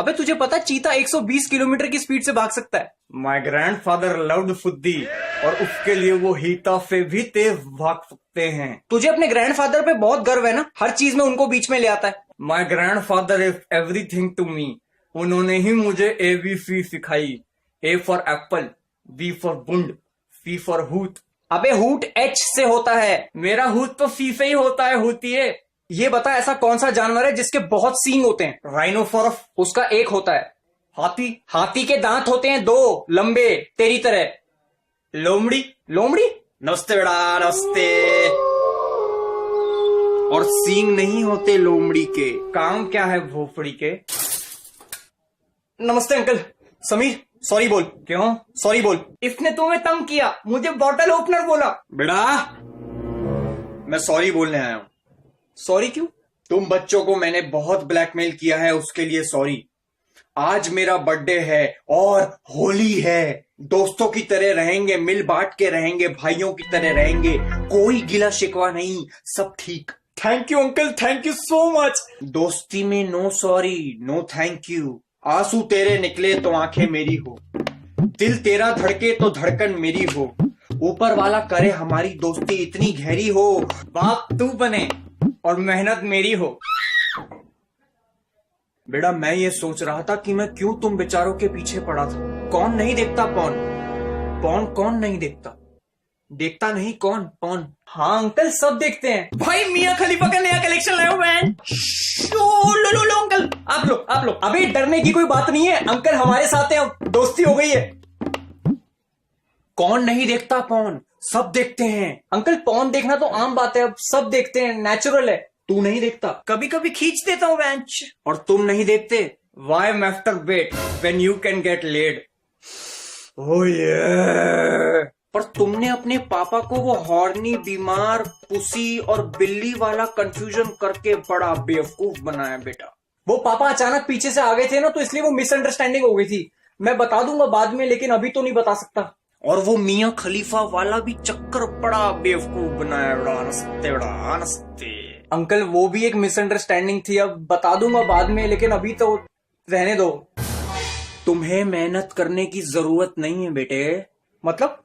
अबे तुझे पता चीता 120 किलोमीटर की स्पीड से भाग सकता है। माई ग्रैंडफादर लव्ड फुद्दी, और उसके लिए वो हीता से भी तेज भाग सकते हैं। तुझे अपने ग्रैंडफादर पे बहुत गर्व है ना, हर चीज में उनको बीच में ले आता है। My grandfather is everything to me. उन्होंने ही मुझे ABC सिखाई। A for apple, B for बुंड, C फॉर हूत। अबे हूट H से होता है। मेरा हूत तो C से ही होता है, होती है। ये बता ऐसा कौन सा जानवर है जिसके बहुत सींग होते हैं। राइनोसोरस। उसका एक होता है। हाथी। हाथी के दांत होते हैं 2 लंबे, तेरी तरह। लोमड़ी। लोमड़ी। नमस्ते बेटा, नमस्ते। और सींग नहीं होते लोमड़ी के। काम क्या है भोपड़ी के? नमस्ते अंकल। समीर सॉरी बोल। क्यों? सॉरी बोल। इसने तुम्हें तंग किया, मुझे बॉटल ओपनर बोला। बेटा मैं सॉरी बोलने आया हूं। सॉरी क्यों? तुम बच्चों को मैंने बहुत ब्लैकमेल किया है, उसके लिए सॉरी। आज मेरा बर्थडे है और होली है। दोस्तों की तरह रहेंगे, मिल बांट के रहेंगे, भाइयों की तरह रहेंगे, कोई गिला शिकवा नहीं, सब ठीक। Thank you uncle, thank you so much. दोस्ती में no sorry, no thank you. आंसू तेरे निकले तो आंखें मेरी हो, दिल तेरा धड़के तो धड़कन मेरी हो, ऊपर वाला करे हमारी दोस्ती इतनी गहरी हो, बाप तू बने और मेहनत मेरी हो। बेटा मैं ये सोच रहा था कि मैं क्यों तुम बेचारों के पीछे पड़ा था। कौन नहीं देखता पॉन? पॉन कौन नहीं देखता? देखता नहीं कौन? पॉन। हाँ अंकल सब देखते हैं। भाई मियां खलीफा का नया कलेक्शन लाया हुआ है। लो अंकल, आप लो। अबे डरने की कोई बात नहीं है, अंकल हमारे साथ हैं, अब दोस्ती हो गई है। कौन नहीं देखता पॉन? सब देखते हैं। अंकल पॉन देखना तो आम बात है, अब सब देखते हैं, नेचुरल है। तू नहीं देखता? कभी कभी खींच देता हूँ बेंच। और तुम नहीं देखते? Why masturbate when you can get laid. Oh yeah. पर तुमने अपने पापा को वो हॉर्नी, बीमार, पुसी और बिल्ली वाला कंफ्यूजन करके बड़ा बेवकूफ बनाया बेटा। वो पापा अचानक पीछे से आ गए थे ना, तो इसलिए वो मिसअंडरस्टैंडिंग हो गई थी। मैं बता दूंगा बाद में, लेकिन अभी तो नहीं बता सकता। और वो मियां खलीफा वाला भी चक्कर बड़ा बेवकूफ बनाया बेटा। नमस्ते बेटा, नमस्ते। अंकल वो भी एक मिसअंडरस्टैंडिंग थी, अब बता दूंगा बाद में, लेकिन अभी तो रहने दो। तुम्हें मेहनत करने की जरूरत नहीं है बेटे। मतलब?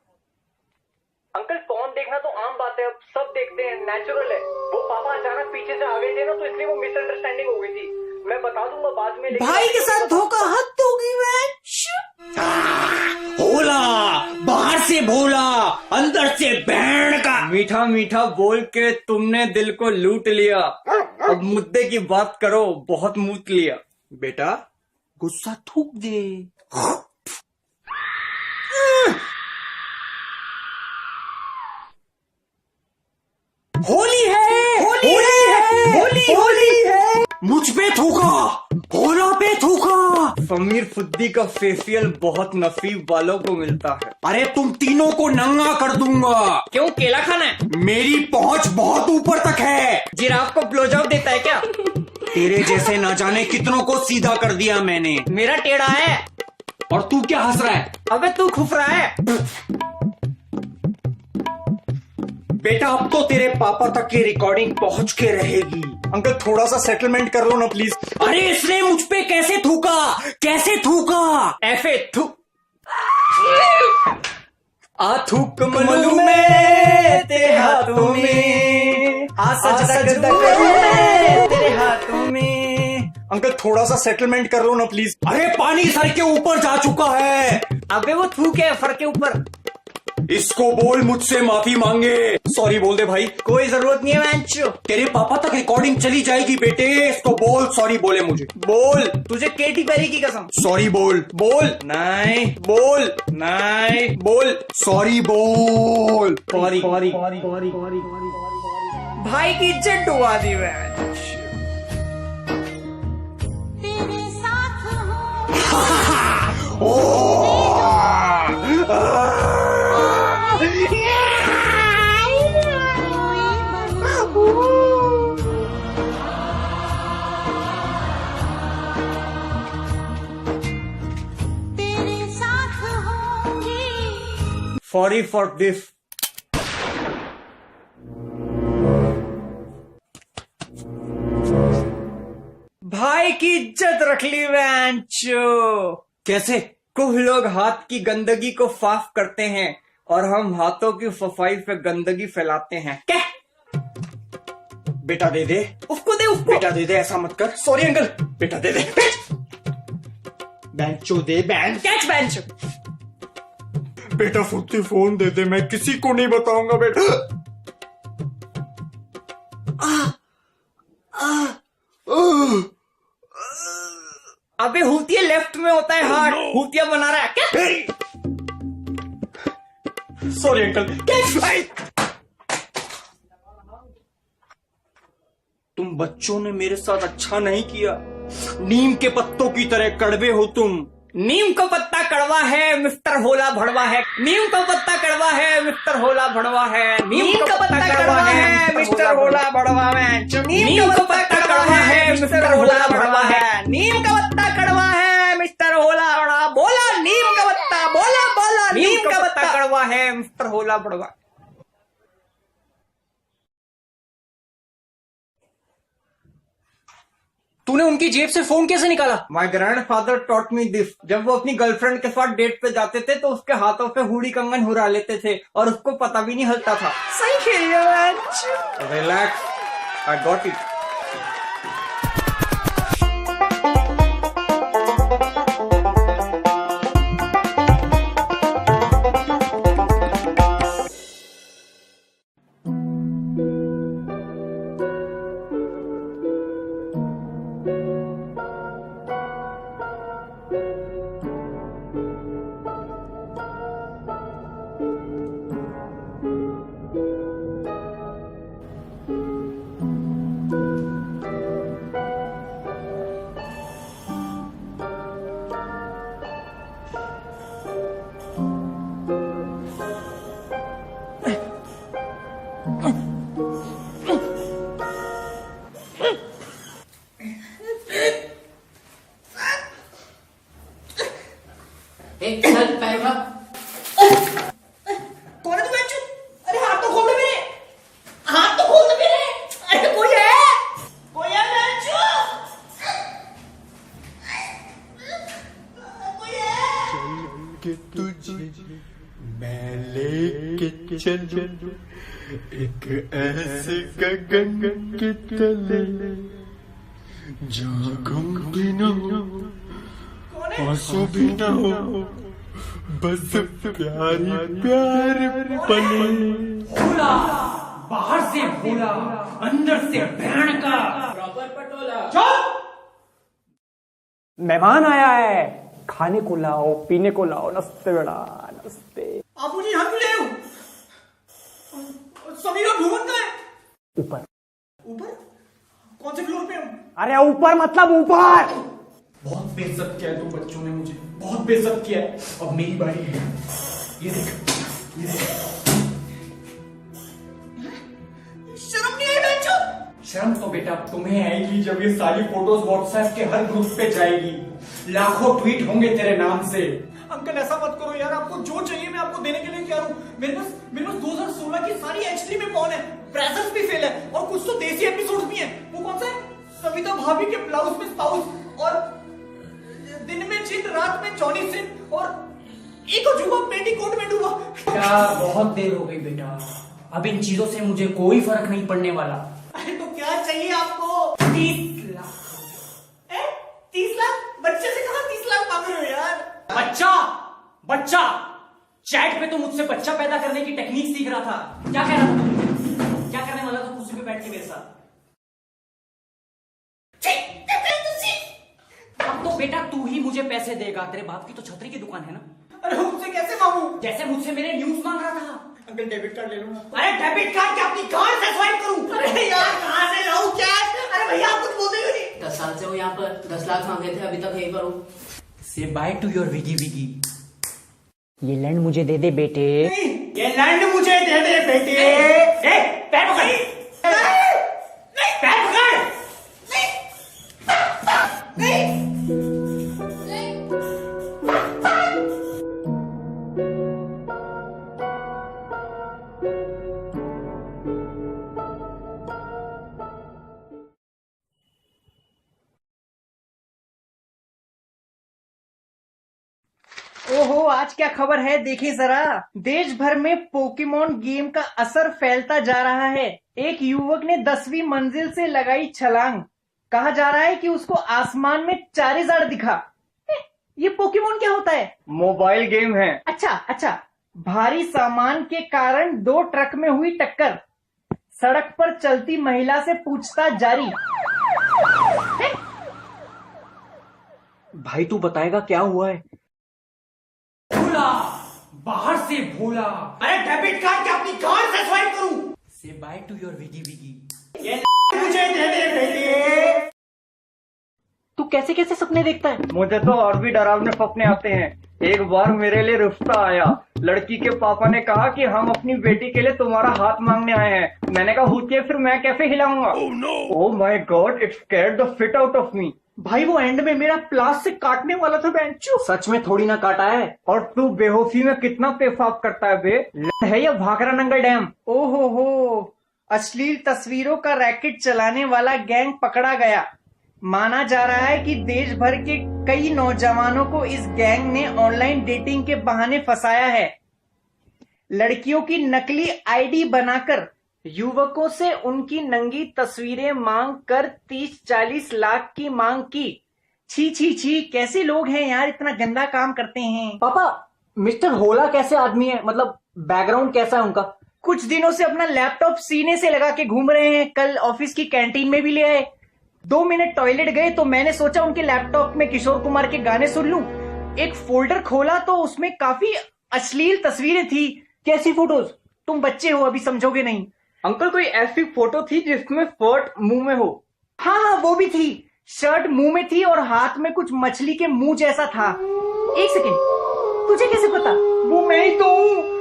अंकल फोन देखना तो आम बात है, अब सब देखते हैं, नेचुरल है। वो पापा अचानक पीछे से आ गए थे ना, तो इसलिए वो मिसअंडरस्टैंडिंग हो गई थी। मैं बता दूंगा बाद में, लेकिन भाई के साथ धोखा हद होगी। भोला बाहर से भोला, अंदर से बैंड का। मीठा मीठा बोल के तुमने दिल को लूट लिया। अब मुद्दे की बात करो, बहुत मूत लिया। बेटा गुस्सा थूक दे। होली है, होली है। मुझ पे थूका, भोला पे थूका। समीर फुद्दी का फेशियल बहुत नसीब वालों को मिलता है। अरे तुम तीनों को नंगा कर दूंगा। क्यों, केला खाना है? मेरी पहुंच बहुत ऊपर तक है। जिराफ को ब्लोजॉब देता है क्या? तेरे जैसे न जाने कितनों को सीधा कर दिया मैंने। मेरा टेढ़ा है। और तू क्या हंस रहा है? अबे तू खुफ रहा है। बेटा अब तो तेरे पापा तक की रिकॉर्डिंग पहुंच के रहेगी। अंकल थोड़ा सा सेटलमेंट कर लो ना प्लीज। अरे इसने मुझ पे कैसे थूका? कैसे थूका? ऐसे थू आ थूक मलू में तेरे हाथों में, आ सजदा तेरे हाथों में। अंकल थोड़ा सा सेटलमेंट कर लो ना प्लीज। अरे पानी सर के ऊपर जा चुका है। अबे वो थूक है फर के ऊपर। इसको बोल मुझसे माफी मांगे। सॉरी बोल दे भाई। कोई जरूरत नहीं है मैंचो। तेरे पापा तक रिकॉर्डिंग चली जाएगी बेटे। इसको बोल सॉरी बोले मुझे। बोल, तुझे केटी पेरी की कसम। सॉरी बोल। बोल नहीं बोल नहीं बोल। सॉरी बोल। सॉरी भाई की इज्जत डुबा दी मैं। Sorry for this. भाई की इज्जत रख ली बेंचो। कैसे? कुछ लोग हाथ की गंदगी को साफ करते हैं और हम हाथों की सफाई पे गंदगी फैलाते हैं। क्या? बेटा दे दे उसको, दे उसको। बेटा दे दे, ऐसा मत कर। Sorry uncle. बेटा दे दे। बेंचो दे, बेंच कैच बेंच। बेटा फुर्ती फोन दे दे, मैं किसी को नहीं बताऊंगा बेटा। अबे हुतिया लेफ्ट में होता है हार्ट। हुतिया बना रहा है क्या? Sorry uncle. तुम बच्चों ने मेरे साथ अच्छा नहीं किया। नीम के पत्तों की तरह कड़वे हो तुम। नीम का पत्ता कड़वा है, मिस्टर होला भड़वा है। नीम का पत्ता कड़वा है, मिस्टर होला भड़वा है। नीम का पत्ता कड़वा है, मिस्टर होला भड़वा है। नीम का पत्ता कड़वा है, मिस्टर होला भड़वा है। नीम का पत्ता कड़वा है, मिस्टर होला भड़वा। बोला नीम का पत्ता, बोला बोला नीम का पत्ता कड़वा है, मिस्टर होला भड़वा। तूने उनकी जेब से फोन कैसे निकाला? माई ग्रैंडफादर टॉट मी दिस। जब वो अपनी गर्लफ्रेंड के साथ डेट पे जाते थे तो उसके हाथों पे हुडी कंगन हुरा लेते थे और उसको पता भी नहीं हलता था। सही खेल रहा। Relax, I got it. चल पैर उठा। कौन है तू बेंचो? अरे हाथ तो खोल दे मेरे, हाथ तो खोल दे मेरे। अरे कोई है बेंचो, कोई है। के तुझे मैं लेके चलूं एक ऐसे गगन के तले जहाँ गम भी न हो, आंसू भी न हो, बस प्यारी प्यार पले। भोला, बाहर से भोला, अंदर से भयंकर। प्रॉपर पटोला। मेहमान आया है, खाने को लाओ, पीने को लाओ। नमस्ते बेटा, नमस्ते। आप मुझे यहाँ क्यों ले आए हो? समीर और भुवन कहाँ है? ऊपर। ऊपर? कौन से फ्लोर पे हूँ? अरे ऊपर मतलब ऊपर। बहुत बेइज्जत किया है तुम बच्चों ने मुझे, बहुत बेइज्जत किया है। अब मेरी बारी है। ये देख, ये देख। शर्म नहीं आई बेंचो? शर्म तो बेटा तुम्हें आएगी जब ये सारी फोटोज व्हाट्सएप के हर ग्रुप पे जाएगी। लाखों ट्वीट होंगे तेरे नाम से। अंकल ऐसा मत करो यार, आपको जो चाहिए मैं आपको देने के लिए तैयार हूँ। मेरे पास 2016 की सारी एचडी में फोन है, ब्राउजर्स भी फेल है और कुछ तो देसी एपिसोड्स भी हैं। वो कौन सा है? सविता भाभी के ब्लाउज में स्पाउस, और दिन में जिन, रात में जॉनी सिंह, और एक अजूबा पेटीकोट में डूबा। क्या बहुत देर हो गई बेटा, अब इन चीजों से मुझे कोई फर्क नहीं पड़ने वाला। अरे तो क्या चाहिए आपको? 30 लाख। 30 लाख? बच्चे से कहा 30 लाख मांग रहे हो यार? बच्चा, बच्चा चैट पे तो मुझसे बच्चा पैदा करने की टेक्निक सीख रहा था। क्या कह रहा था तू? क्या करने वाला था कुर्सी पे बैठ के मेरे साथ? अब तो बेटा तू ही मुझे पैसे देगा, तेरे बाप की तो छतरी की दुकान है ना। अरे उनसे कैसे मांगू? जैसे मुझसे मेरे न्यूज मांग रहा था। अंकल डेबिट कार्ड ले लो ना। अरे डेबिट कार्ड क्या अपनी कार्ड से स्वाइप करूं? अरे यार कहाँ से लाऊं कैश? अरे भैया आप कुछ बोलते क्यों नहीं? 10 साल से वो यहाँ पर 10 लाख मांगे थे, अभी तक यहीं पर हूँ। से बाय टू योर विगी विगी। ये लैंड मुझे दे दे बेटे। ये लैंड मुझे दे दे बेटे। पैर पकड़। ओहो, आज क्या खबर है, देखिए जरा। देश भर में पोकेमॉन गेम का असर फैलता जा रहा है। एक युवक ने 10वीं मंजिल से लगाई छलांग। कहा जा रहा है कि उसको आसमान में चारिज़ार्ड दिखा। ये पोकेमॉन क्या होता है? मोबाइल गेम है। अच्छा। भारी सामान के कारण 2 ट्रक में हुई टक्कर। सड़क पर चलती महिला से पूछताछ जारी। भाई तू बताएगा क्या हुआ है? भोला, बाहर से भोला। अरे डेबिट कार्ड क्या अपनी कार से स्वाइप करूं? से बाय टू योर विगी विगी। ये मुझे दे दे बेटे। तू कैसे कैसे सपने देखता है? मुझे तो और भी डरावने सपने आते हैं। एक बार मेरे लिए रिश्ता आया। लड़की के पापा ने कहा कि हम अपनी बेटी के लिए तुम्हारा हाथ मांगने आए हैं। मैंने कहा होती है, फिर मैं कैसे हिलाऊंगा? Oh my god, it scared the shit out of me. भाई वो एंड में मेरा प्लास से काटने वाला था बेंचो। सच में थोड़ी ना काटा है। और तू बेहोशी में कितना पेशाब करता है बे? है या भाखरा नंगल डैम? ओहो हो, अश्लील तस्वीरों का रैकेट चलाने वाला गैंग पकड़ा गया। माना जा रहा है कि देश भर के कई नौजवानों को इस गैंग ने ऑनलाइन डेटिंग के बहाने फंसाया है। लड़कियों की नकली आईडी बनाकर युवकों से उनकी नंगी तस्वीरें मांग कर 30-40 लाख की मांग की। छी, कैसे लोग हैं यार, इतना गंदा काम करते हैं। पापा, मिस्टर होला कैसे आदमी है? मतलब बैकग्राउंड कैसा है उनका? कुछ दिनों से अपना लैपटॉप सीने से लगा के घूम रहे हैं। कल ऑफिस की कैंटीन में भी ले आए। 2 मिनट टॉयलेट गए तो मैंने सोचा उनके लैपटॉप में किशोर कुमार के गाने सुन लूं। एक फोल्डर खोला तो उसमें काफी अश्लील तस्वीरें थी। कैसी फोटोज? तुम बच्चे हो, अभी समझोगे नहीं। अंकल, कोई ऐसी फोटो थी जिसमें शर्ट मुंह में हो? हाँ, वो भी थी। शर्ट मुंह में थी और हाथ में कुछ मछली के मुंह जैसा था। एक सेकेंड, तुझे कैसे पता? वो मैं ही तो हूँ।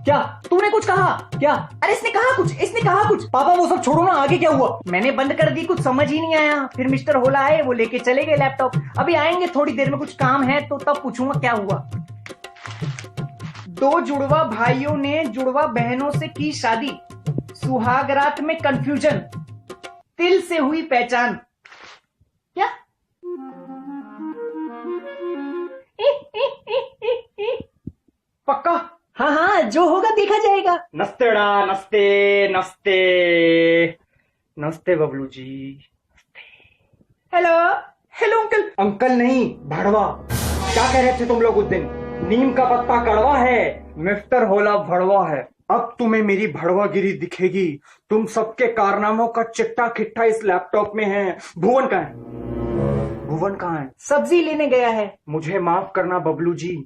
क्या तूने कुछ कहा? क्या? अरे इसने कहा कुछ। पापा वो सब छोड़ो ना, आगे क्या हुआ? मैंने बंद कर दी, कुछ समझ ही नहीं आया। फिर मिस्टर होला आए, वो लेके चले गए लैपटॉप। अभी आएंगे थोड़ी देर में, कुछ काम है तो तब पूछूंगा क्या हुआ। 2 जुड़वा भाइयों ने जुड़वा बहनों से की शादी। सुहाग रात में कंफ्यूजन, तिल से हुई पहचान। क्या? पक्का? हाँ, जो होगा देखा जाएगा। नस्तेड़ा, नस्ते Bablu ji. Hello uncle. Uncle नहीं, भड़वा। क्या कह रहे थे तुम लोग उस दिन? नीम का पत्ता कड़वा है, मिस्टर होला भड़वा है। अब तुम्हें मेरी भड़वागिरी दिखेगी। तुम सबके कारनामों का चिट्टा खिट्टा इस लैपटॉप में है। भुवन कहाँ है? सब्जी लेने गया है। मुझे माफ करना बबलू जी,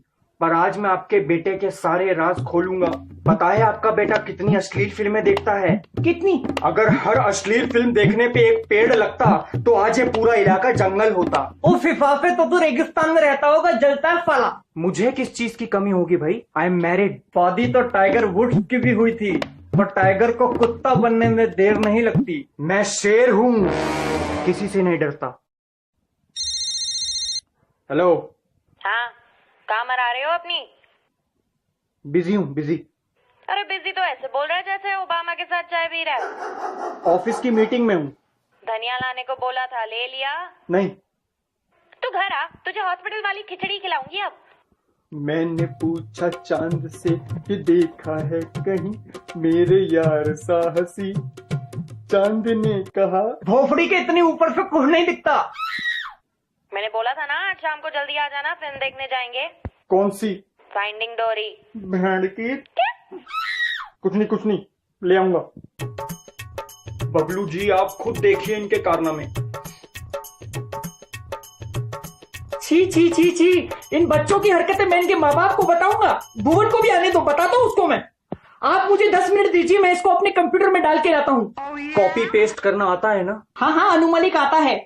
पर आज मैं आपके बेटे के सारे राज खोलूंगा। पता है आपका बेटा कितनी अश्लील फिल्में देखता है? कितनी? अगर हर अश्लील फिल्म देखने पे एक पेड़ लगता तो आज ये पूरा इलाका जंगल होता। ओ फिफाफे, तो तू रेगिस्तान में रहता होगा, जलता है साला। मुझे किस चीज की कमी होगी भाई? I am married. शादी तो टाइगर वुड्स की भी हुई थी, पर टाइगर को कुत्ता बनने में देर नहीं लगती। मैं शेर हूँ, किसी से नहीं डरता। हेलो। हाँ, कहाँ मरा रहे हो अपनी? बिजी हूँ, बिजी। अरे बिजी तो ऐसे बोल रहा है जैसे ओबामा के साथ चाय पी रहा है। ऑफिस की मीटिंग में हूँ। धनिया लाने को बोला था, ले लिया? नहीं। तू घर आ, तुझे हॉस्पिटल वाली खिचड़ी खिलाऊंगी अब। मैंने पूछा चांद से कि देखा है कहीं मेरे यार साहसी। चांद ने कहा भोपड़ी के इतनी ऊपर से कुछ नहीं दिखता। मैंने बोला था ना आज शाम को जल्दी आ जाना, फिल्म देखने जाएंगे। कौन सी? फाइंडिंग डोरी। भेड़ की। कुछ नहीं ले आऊंगा। बबलू जी आप खुद देखिए इनके कारनामे। छी, इन बच्चों की हरकतें मैं इनके माँ बाप को बताऊंगा। भुवन को भी आने दो, बताता हूँ उसको मैं। आप मुझे 10 मिनट दीजिए, मैं इसको अपने कंप्यूटर में डाल के लाता हूँ। कॉपी पेस्ट करना आता है ना? हाँ, अनुमालिक आता है।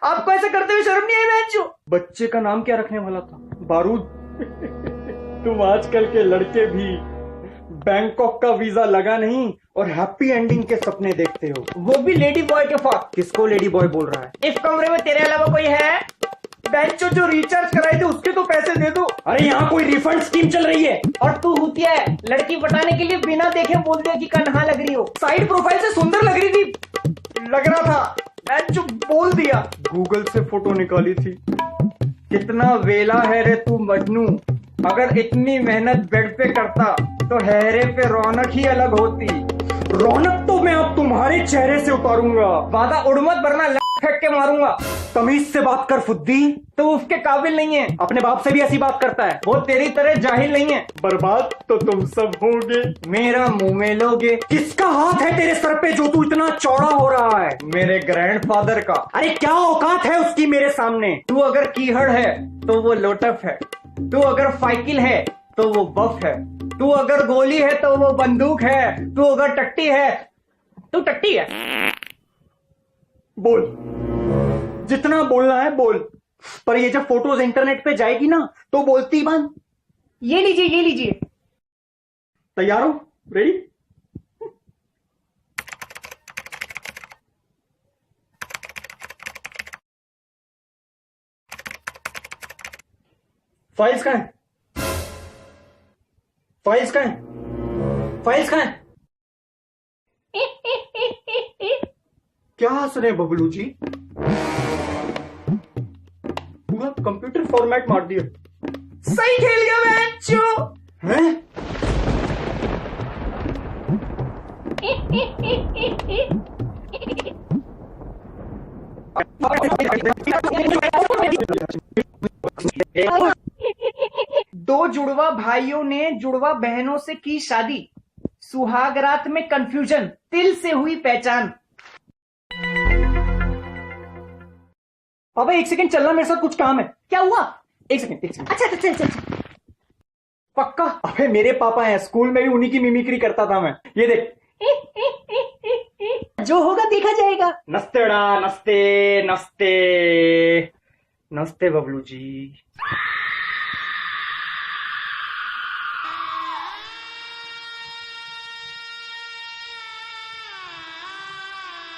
आपको ऐसा करते हुए शर्म नहीं आई बहनचोद? बच्चे का नाम क्या रखने वाला था? बारूद। तुम आजकल के लड़के भी बैंकॉक का वीजा लगा नहीं और हैप्पी एंडिंग के सपने देखते हो, वो भी लेडी बॉय के साथ। किसको लेडी बॉय बोल रहा है? इस कमरे में तेरे अलावा कोई है? बेंचो जो रिचार्ज कराए थे उसके तो पैसे दे दो। अरे यहाँ कोई रिफंड स्कीम चल रही है। और तू हुतिया है, लड़की पटाने के लिए बिना देखे बोल दिया कि कन्हा लग रही हो। साइड प्रोफाइल से सुंदर लग रही थी, लग रहा था, मैं जो बोल दिया। गूगल से फोटो निकाली थी। कितना वेला है रे तू मजनू, अगर इतनी मेहनत बेड पे करता तो हैरे पे रौनक ही अलग होती। रौनक तो मैं अब तुम्हारे चेहरे से उतारूंगा। वादा उड़मत वरना फेंक के मारूंगा। तमीज से बात कर फुद्दी, तो उसके काबिल नहीं है। अपने बाप से भी ऐसी बात करता है, वो तेरी तरह जाहिल नहीं है। बर्बाद तो तुम सब होगे, मेरा मुंह में लोगे। किसका हाथ है तेरे सर पे जो तू इतना चौड़ा हो रहा है? मेरे ग्रैंडफादर का। अरे क्या औकात है उसकी मेरे सामने? तू अगर कीहड़ है तो वो लोटफ है, तू अगर फाइकिल है तो वो बफ है, तू अगर गोली है तो वो बंदूक है, तू अगर टट्टी है तू टट्टी है। बोल, जितना बोलना है बोल, पर ये जब फोटोज इंटरनेट पे जाएगी ना तो बोलती बंद। ये लीजिए, ये लीजिए। तैयार हो? रेडी? फाइल्स कहां है? फाइल्स कहां है? फाइल्स कहां है? क्या हंस रहे हैं बबलू जी? पूरा कंप्यूटर फॉर्मेट मार दिया। सही खेल गया बच्चों। हैं? दो जुड़वा भाइयों ने जुड़वा बहनों से की शादी, सुहाग रात में कंफ्यूजन, तिल से हुई पहचान। अबे एक सेकंड चलना, मेरे साथ कुछ काम है। क्या हुआ? एक सेकंड, एक सेकंड। अच्छा चल चल चल। पक्का? अबे मेरे पापा हैं, स्कूल में भी उन्हीं की मिमिक्री करता था मैं। ये देख। जो होगा देखा जाएगा। नस्तेड़ा, नस्ते नस्ते नस्ते बबलू जी।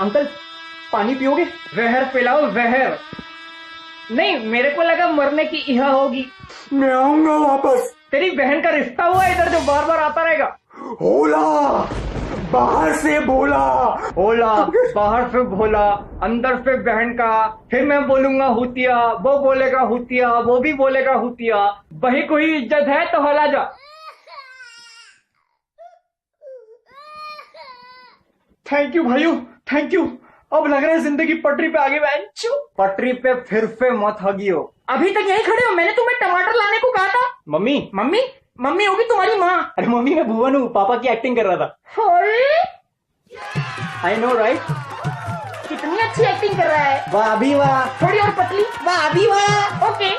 अंकल पानी पियोगे? वहर पिलाओ, वहर। नहीं, मेरे को लगा मरने की इहा होगी। मैं आऊंगा वापस। तेरी बहन का रिश्ता हुआ इधर जो बार बार आता रहेगा। होला, बाहर से भोला, होला बाहर से भोला, अंदर से बहन का। फिर मैं बोलूंगा हुतिया, वो बोलेगा हुतिया, वो भी बोलेगा हुतिया। वही कोई इज्जत है तो हला जा। थैंक यू भाइयों, थैंक यू। अब लग रहा है जिंदगी पटरी पे आगे। पटरी पे फिर से मत हगियो। अभी तक यहीं खड़े हो? मैंने तुम्हें टमाटर लाने को कहा था। मम्मी, मम्मी मम्मी होगी तुम्हारी माँ। अरे मम्मी मैं भुवन हूँ, पापा की एक्टिंग कर रहा था। I know right. कितनी अच्छी एक्टिंग कर रहा है। वाह भी वाह। थोड़ी और पतली। वाह भी वाह। ओके।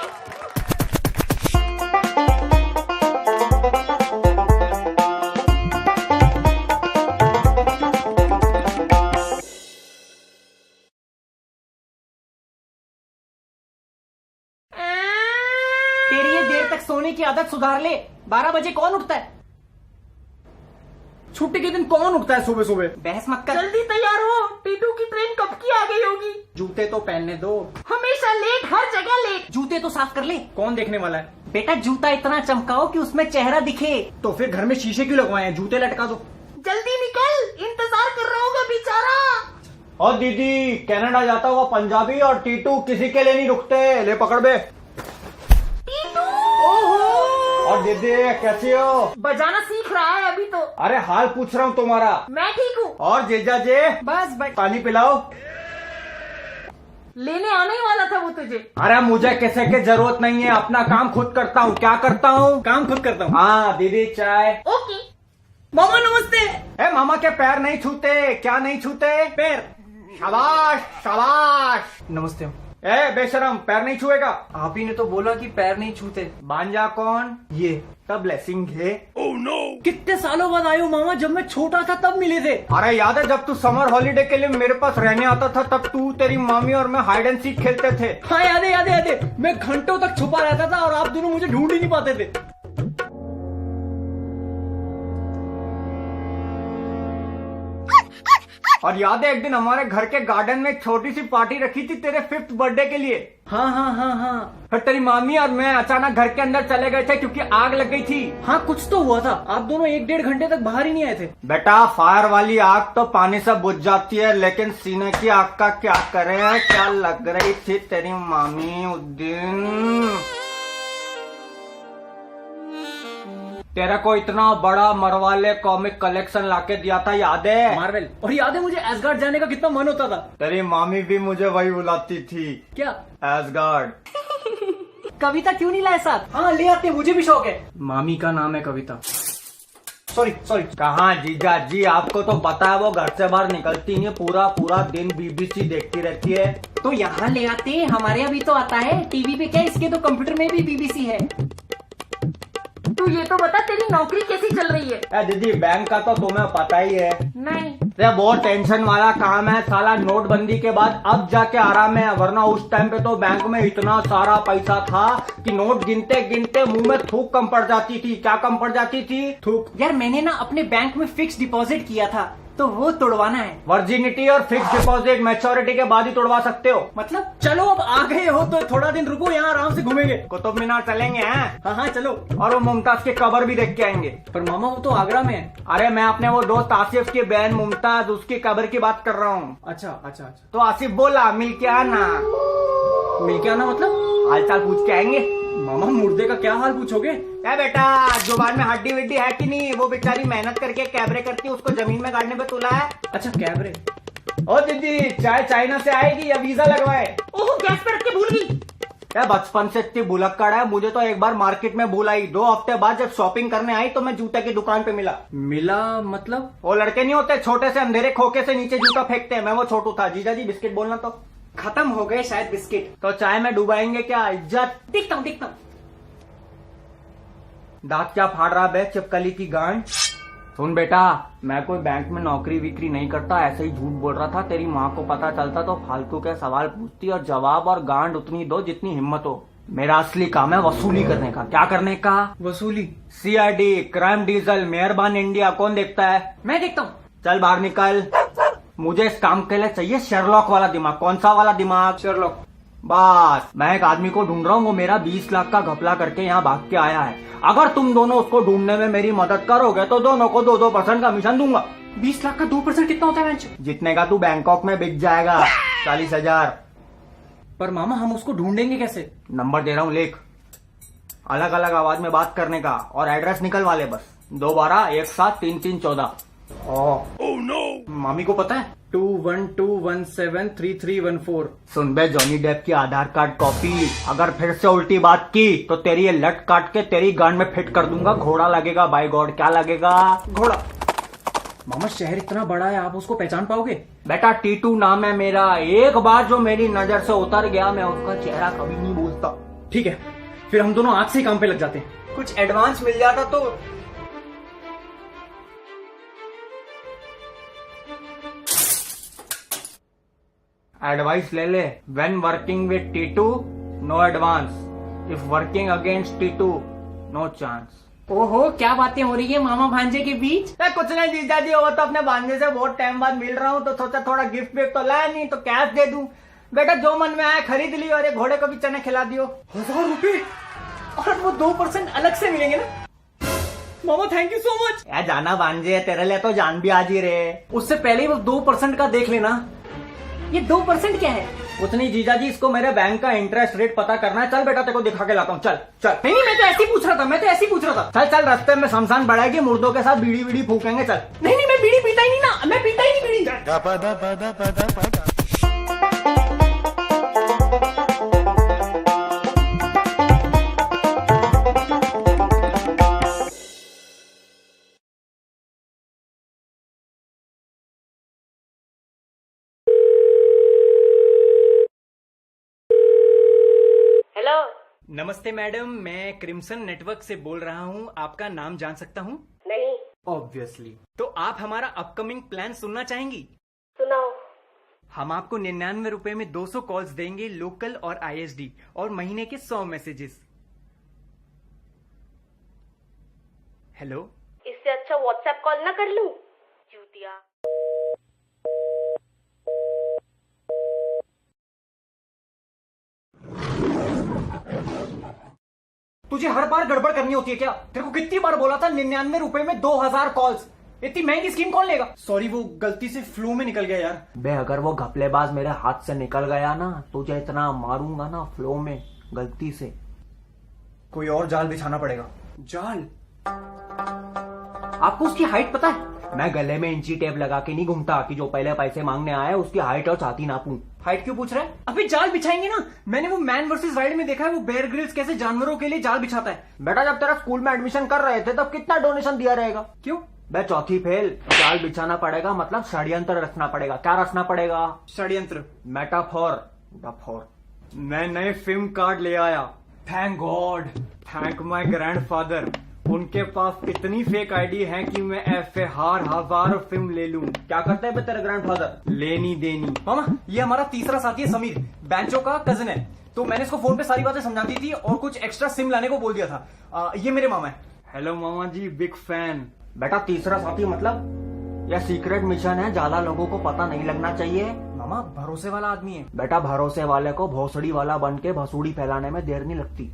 तेरी ये देर तक सोने की आदत सुधार ले। 12 बजे कौन उठता है? छुट्टी के दिन कौन उठता है सुबह सुबह? बहस मत कर। जल्दी तैयार हो, टीटू की ट्रेन कब की आ गई होगी। जूते तो पहनने दो। हमेशा लेट, हर जगह लेट। जूते तो साफ कर ले। कौन देखने वाला है? बेटा जूता इतना चमकाओ कि उसमें चेहरा दिखे। तो फिर घर में शीशे क्यों लगवाए हैं? जूते लटका दो। जल्दी निकल, इंतजार कर रहा होगा बेचारा। और दीदी, कनाडा जाता हुआ पंजाबी और टीटू किसी के लिए नहीं रुकते। ले पकड़ बे। और दीदी कैसी हो? बजाना सीख रहा है अभी तो। अरे हाल पूछ रहा हूँ तुम्हारा। मैं ठीक हूँ। और जीजा जी? बस पानी पिलाओ। लेने आने ही वाला था वो तुझे। अरे मुझे किसी की जरूरत नहीं है, अपना काम खुद करता हूँ। क्या करता हूँ? काम खुद करता हूँ। हाँ दीदी चाय। ओके। मामा नमस्ते। मामा के पैर नहीं छूते। क्या नहीं छूते? पैर। शाबाश शाबाश। नमस्ते। बेशरम, पैर नहीं छुएगा। आप ही ने तो बोला कि पैर नहीं छूते। बांजा कौन? ये तब ब्लेसिंग है। Oh no. कितने सालों बाद आए हो मामा? जब मैं छोटा था तब मिले थे। अरे याद है जब तू समर हॉलीडे के लिए मेरे पास रहने आता था, तब तू, तेरी मामी और मैं हाइड एंड सीक खेलते थे। हाँ याद है, याद है, याद है। मैं घंटों तक छुपा रहता था और आप दोनों मुझे ढूंढ ही नहीं पाते थे। और याद है एक दिन हमारे घर के गार्डन में एक छोटी सी पार्टी रखी थी तेरे 5th बर्थडे के लिए। हाँ। फिर तेरी मामी और मैं अचानक घर के अंदर चले गए थे क्योंकि आग लग गई थी। हाँ कुछ तो हुआ था, आप दोनों 1-1.5 घंटे तक बाहर ही नहीं आए थे। बेटा फायर वाली आग तो पानी से बुझ जाती है, लेकिन सीने की आग का क्या करें। क्या लग रही थी तेरी मामी उस दिन। तेरा को इतना बड़ा मरवाले कॉमिक कलेक्शन लाके दिया था, याद है? मार्वल। और याद है मुझे एसगार्ड जाने का कितना मन होता था। तेरी मामी भी मुझे वही बुलाती थी। क्या? एसगार्ड। कविता क्यों नहीं लाए साथ? हाँ ले आते, मुझे भी शौक है। मामी का नाम है कविता। सॉरी। कहाँ जीजा जी, आपको तो पता है वो घर से बाहर निकलती नहीं, पूरा दिन बीबीसी देखती रहती है। तो यहाँ ले आते, हमारे यहाँ भी तो आता है टीवी पे। क्या इसके तो कंप्यूटर में भी बीबीसी है। तू ये तो बता तेरी नौकरी कैसी चल रही है? दीदी बैंक का तो तुम्हें पता ही है। नहीं। ये बहुत टेंशन वाला काम है साला, नोटबंदी के बाद अब जाके आराम है, वरना उस टाइम पे तो बैंक में इतना सारा पैसा था कि नोट गिनते गिनते मुंह में थूक कम पड़ जाती थी। क्या कम पड़ जाती थी? थूक। यार मैंने ना अपने बैंक में फिक्स डिपॉजिट किया था, तो वो तोड़वाना है। वर्जिनिटी और फिक्स डिपॉजिट मैच्योरिटी के बाद ही तोड़वा सकते हो। मतलब चलो अब आ गए हो तो थोड़ा दिन रुको, यहाँ आराम से घूमेंगे। कुतुब मीनार चलेंगे हैं? हाँ चलो। और वो मुमताज के कब्र भी देख के आएंगे। पर मामा वो तो आगरा में है। अरे मैं अपने वो दोस्त आसिफ की बहन मुमताज उसकी कब्र की बात कर रहा हूँ। अच्छा। तो आसिफ बोला मिल के आना। मिल के आना मतलब? हाल चाल पूछ के आएंगे। मामा मुर्दे का क्या हाल पूछोगे? क्या बेटा जुबान में हड्डी विड्डी है कि नहीं? वो बेचारी मेहनत करके कैबरे करती है, उसको जमीन में गाड़ने पे तुला है। अच्छा कैबरे। ओ दीदी चाय चाइना से आएगी या वीजा लगवाए? ओह गैस पे रख के भूल गई। क्या बचपन से इतनी भुलक्कड़ है, मुझे तो एक बार मार्केट में भूल आई। 2 हफ्ते बाद जब शॉपिंग करने आई तो मैं जूते की दुकान पे मिला मतलब? वो लड़के नहीं होते छोटे से अंधेरे खोखे से नीचे जूता फेंकते हैं, मैं वो छोटू था। जीजा जी बिस्किट बोलना। तो खत्म हो गए शायद बिस्किट। तो चाय में डुबाएंगे क्या? इज्जत। देखता हूँ। दांत क्या फाड़ रहा बे चिपकली की गांड। सुन बेटा, मैं कोई बैंक में नौकरी विक्री नहीं करता, ऐसे ही झूठ बोल रहा था। तेरी माँ को पता चलता तो फालतू के सवाल पूछती और जवाब और गांड उतनी दो जितनी हिम्मत हो। मेरा असली काम है वसूली करने का। क्या करने का? वसूली। CID क्राइम डीजल मेहरबान इंडिया कौन देखता है? मैं देखता हूँ। चल बाहर निकल। मुझे इस काम के लिए चाहिए शेरलॉक वाला दिमाग। कौन सा वाला दिमाग? शेरलॉक। बस मैं एक आदमी को ढूंढ रहा हूँ, वो मेरा 20 लाख का घपला करके यहाँ भाग के आया है। अगर तुम दोनों उसको ढूंढने में मेरी मदद करोगे तो दोनों को 2% कमीशन दूंगा। 20 लाख का 2% कितना होता है बेंच? जितने का तू बैंकॉक में बिक जाएगा, 40,000। पर मामा हम उसको ढूंढेंगे कैसे? नंबर दे रहा हूँ लिख। अलग अलग आवाज में बात करने का और एड्रेस निकलवा ले बस। 212-173314। मामी को पता है? 2121733314। सुन बे जॉनी डेप की आधार कार्ड कॉपी, अगर फिर से उल्टी बात की तो तेरी ये लट काट के तेरी गांड में फिट कर दूंगा। घोड़ा लगेगा बाय गॉड। क्या लगेगा? घोड़ा। मामा शहर इतना बड़ा है, आप उसको पहचान पाओगे? बेटा टीटू नाम है मेरा। एक बार जो मेरी नजर से उतर गया मैं उसका चेहरा कभी नहीं भूलता। ठीक है फिर हम दोनों आज से ही काम पे लग जाते हैं। कुछ एडवांस मिल जाता तो। एडवाइस ले ले। When working with Titu no advance, if working against Titu no chance. ओहो क्या बातें हो रही है मामा भांजे के बीच? कुछ नहीं जीजा जी, वो तो अपने भांजे से बहुत टाइम बाद मिल रहा हूँ तो सोचा थोड़ा गिफ्ट विफ्ट तो लाया नहीं तो कैश दे दूं। बेटा जो मन में आया खरीद ली और एक घोड़े को भी चने खिला दियो। 1000 रुपए और वो 2% अलग से मिलेंगे ना? मामा थैंक यू सो मच। यार जाना भांजे, तेरे लिए तो जान भी आज ही रे। उससे पहले ही वो 2% का देख लेना। ये 2% क्या है? कुछ नहीं जीजा जी, इसको मेरे बैंक का इंटरेस्ट रेट पता करना है। चल बेटा तेरे को दिखा के लाता हूँ। चल चल। नहीं मैं तो ऐसे ही पूछ रहा था। चल चल, रास्ते में शमशान बढ़ाएगी, मुर्दों के साथ बीड़ी बीड़ी फूकेंगे। चल। नहीं मैं बीड़ी पीता ही नहीं ना, मैं पीता ही नहीं बीड़ी। हेलो। नमस्ते मैडम, मैं क्रिम्सन नेटवर्क से बोल रहा हूँ। आपका नाम जान सकता हूँ? नहीं। ऑब्वियसली। तो आप हमारा अपकमिंग प्लान सुनना चाहेंगी? सुनाओ। हम आपको 99 रुपए में 200 कॉल्स देंगे, लोकल और ISD, और महीने के 100 मैसेजेस। हेलो। इससे अच्छा व्हाट्सएप कॉल ना कर लूं? चूतिया। तुझे हर बार गड़बड़ करनी होती है क्या? तेरे को कितनी बार बोला था 99 रुपए में 2000 कॉल्स? इतनी महंगी स्कीम कौन लेगा? सॉरी, वो गलती से फ्लो में निकल गया यार। बे अगर वो घपलेबाज मेरे हाथ से निकल गया ना, तुझे इतना मारूंगा ना फ्लो में, गलती से। कोई और जाल बिछाना पड़ेगा। जाल? आपको उसकी हाइट पता है? मैं गले में इंची टेप लगा के नहीं घूमता कि जो पहले पैसे मांगने आए उसकी हाइट और छाती नापूं। हाइट क्यों पूछ रहा है? अभी जाल बिछाएंगे ना। मैंने वो मैन वर्सेस वाइल्ड में देखा है, वो बेयर ग्रिल्स कैसे जानवरों के लिए जाल बिछाता है। बेटा जब तेरा स्कूल में एडमिशन कर रहे थे तब कितना डोनेशन दिया रहेगा? क्यों? बे चौथी फेल। जाल बिछाना पड़ेगा मतलब षड्यंत्र रचना पड़ेगा। क्या रचना पड़ेगा? षड्यंत्र, मेटाफोर। मेटाफोर। मैं नए फिल्म कार्ड ले आया। Thank God, thank my grandfather. उनके पास इतनी फेक आईडी है कि मैं ऐसे हजारों फिल्म ले लूं। क्या करते हैं तेरे ग्रैंडफादर? लेनी देनी। मामा, ये हमारा तीसरा साथी है समीर, बैंचो का कजन है। तो मैंने इसको फोन पे सारी बातें समझा दी थी और कुछ एक्स्ट्रा सिम लाने को बोल दिया था। ये मेरे मामा है। हेलो मामा जी, बिग फैन। बेटा तीसरा साथी मतलब यह सीक्रेट मिशन है, ज्यादा लोगों को पता नहीं लगना चाहिए। मामा भरोसे वाला आदमी है। बेटा भरोसे वाले को भोसड़ी वाला बन के भसूड़ी फैलाने में देर नहीं लगती।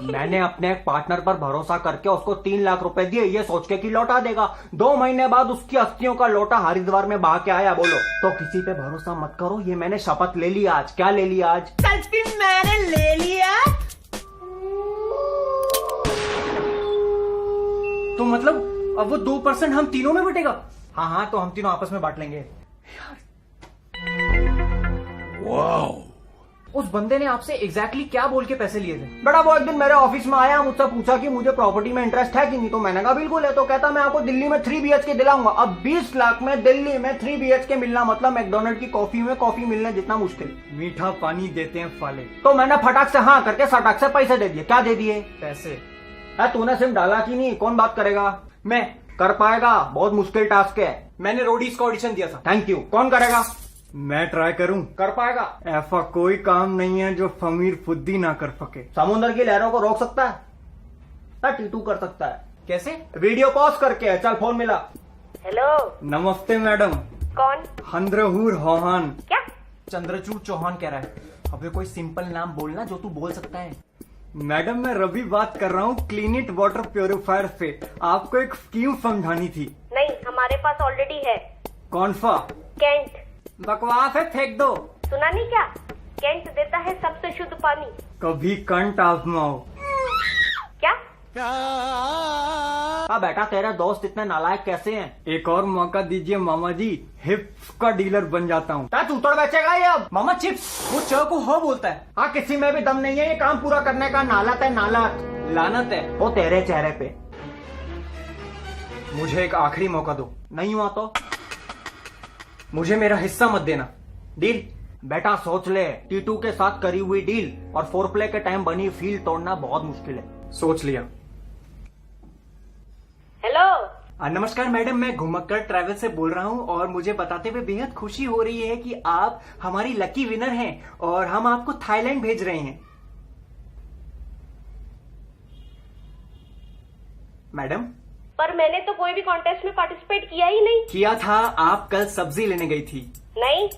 मैंने अपने एक पार्टनर पर भरोसा करके उसको 3 लाख रुपए दिए, ये सोच के कि लौटा देगा। 2 महीने बाद उसकी अस्थियों का लोटा हरिद्वार में बहा के आया। बोलो तो किसी पे भरोसा मत करो, ये मैंने शपथ ले ली आज। क्या ले लिया आज? मैंने ले लिया। तो मतलब अब वो 2% हम तीनों में बटेगा? हाँ, तो हम तीनों आपस में बांट लेंगे। वाओ। उस बंदे ने आपसे एग्जैक्टली क्या बोल के पैसे लिए थे? बेटा वो एक दिन मेरे ऑफिस में आया, मुझसे पूछा कि मुझे प्रॉपर्टी में इंटरेस्ट है कि नहीं, तो मैंने कहा बिल्कुल है। तो कहता मैं आपको दिल्ली में 3 BHK दिलाऊंगा। अब 20 लाख में दिल्ली में 3 BHK मिलना मतलब मैकडोनल्ड की कॉफी में कॉफी मिलने जितना मुश्किल। मीठा पानी देते हैं फाले। तो मैंने फटाक से हाँ करके सटाक से पैसे दे दिए। क्या दे दिए? पैसे। तूने सिम डाला कि नहीं? कौन बात करेगा? मैं। कर पाएगा? बहुत मुश्किल टास्क है। मैंने रोडीज का ऑडिशन दिया था। Thank you. कौन करेगा? मैं ट्राई करूं। कर पाएगा? ऐसा कोई काम नहीं है जो फमीर फुद्दी ना कर सके। समुद्र की लहरों को रोक सकता है? टीटू कर सकता है। कैसे? वीडियो पॉज करके। चल फोन मिला। हेलो, नमस्ते मैडम। कौन? हंद्रहूर हौहान। क्या? चंद्रचूड़ चौहान कह रहा है। अबे कोई सिंपल नाम बोलना जो तू बोल सकता है। मैडम मैं रवि बात कर रहा हूँ क्लीनिट वाटर प्योरीफायर से। आपको एक स्कीम समझानी थी। नहीं, हमारे पास ऑलरेडी है। कौन सा? कैंट। बकवास है, फेंक दो। सुना नहीं क्या? कैंट देता है सबसे शुद्ध पानी। कभी कंट आजमाओ। क्या? बेटा तेरे दोस्त इतने नालायक कैसे हैं? एक और मौका दीजिए मामा जी, हिप्स का डीलर बन जाता हूँ। क्या चूतड़ बेचेगा ये अब? मामा चिप्स, वो च को ह बोलता है। हाँ किसी में भी दम नहीं है ये काम पूरा करने का। नालत है नालत। लानत है। वो तेरे चेहरे पे। मुझे एक आखिरी मौका दो। नहीं हुआ तो मुझे मेरा हिस्सा मत देना। डील? बेटा सोच ले, टीटू के साथ करी हुई डील और फोरप्ले के टाइम बनी फील तोड़ना बहुत मुश्किल है। सोच लिया। हेलो। नमस्कार मैडम, मैं घुमक्कर ट्रैवल से बोल रहा हूँ और मुझे बताते हुए बेहद खुशी हो रही है कि आप हमारी लकी विनर हैं और हम आपको थाईलैंड भेज रहे हैं। मैडम? पर मैंने तो कोई भी कॉन्टेस्ट में पार्टिसिपेट किया ही नहीं। किया था, आप कल सब्जी लेने गई थी। नहीं।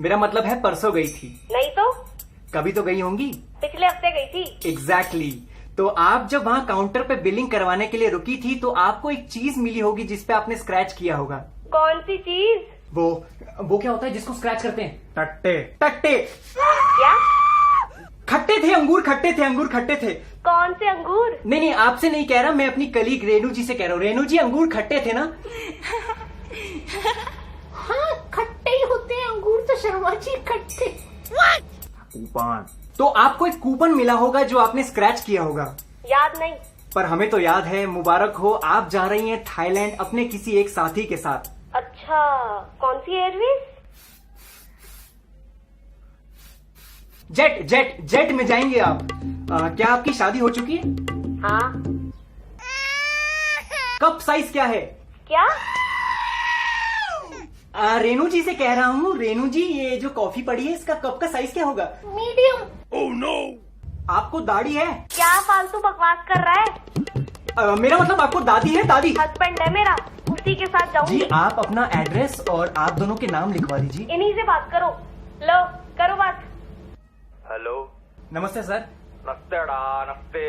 मेरा मतलब है परसों गई थी। नहीं तो? कभी तो गई होंगी। पिछले हफ्ते गई थी। एग्जैक्टली। तो आप जब वहाँ काउंटर पे बिलिंग करवाने के लिए रुकी थी तो आपको एक चीज मिली होगी जिसपे आपने स्क्रैच किया होगा। कौन सी चीज? वो क्या होता है जिसको स्क्रैच करते हैं? टट्टे। टट्टे। क्या? खट्टे थे अंगूर, खट्टे थे अंगूर, खट्टे थे। कौन से अंगूर? नहीं, आपसे नहीं कह रहा, मैं अपनी कलीग रेनू जी से कह रहा हूँ। रेनू जी, अंगूर खट्टे थे ना? हाँ, खट्टे ही होते हैं अंगूर तो शर्मा जी, खट्टे। कूपन। तो आपको एक कूपन मिला होगा जो आपने स्क्रैच किया होगा। याद नहीं। पर हमें तो याद है। मुबारक हो, आप जा रही हैं थाईलैंड अपने किसी एक साथी के साथ। अच्छा, कौन सी एयरवेज? जेट में जाएंगे आप। क्या आपकी शादी हो चुकी है? हाँ। कप साइज क्या है? क्या? रेनू जी से कह रहा हूँ। रेनू जी, ये जो कॉफी पड़ी है इसका कप का साइज क्या होगा? मीडियम। Oh no. आपको दाढ़ी है? क्या फालतू बकवास कर रहा है? मेरा मतलब आपको दादी है? दादी। हस्बैंड है मेरा, उसी के साथ जाऊंगी। जी आप अपना एड्रेस और आप दोनों के नाम लिखवा दीजिए। इन्हीं से बात करो। लो, करो बात। हेलो। नमस्ते सर। नमस्ते डा नमस्ते।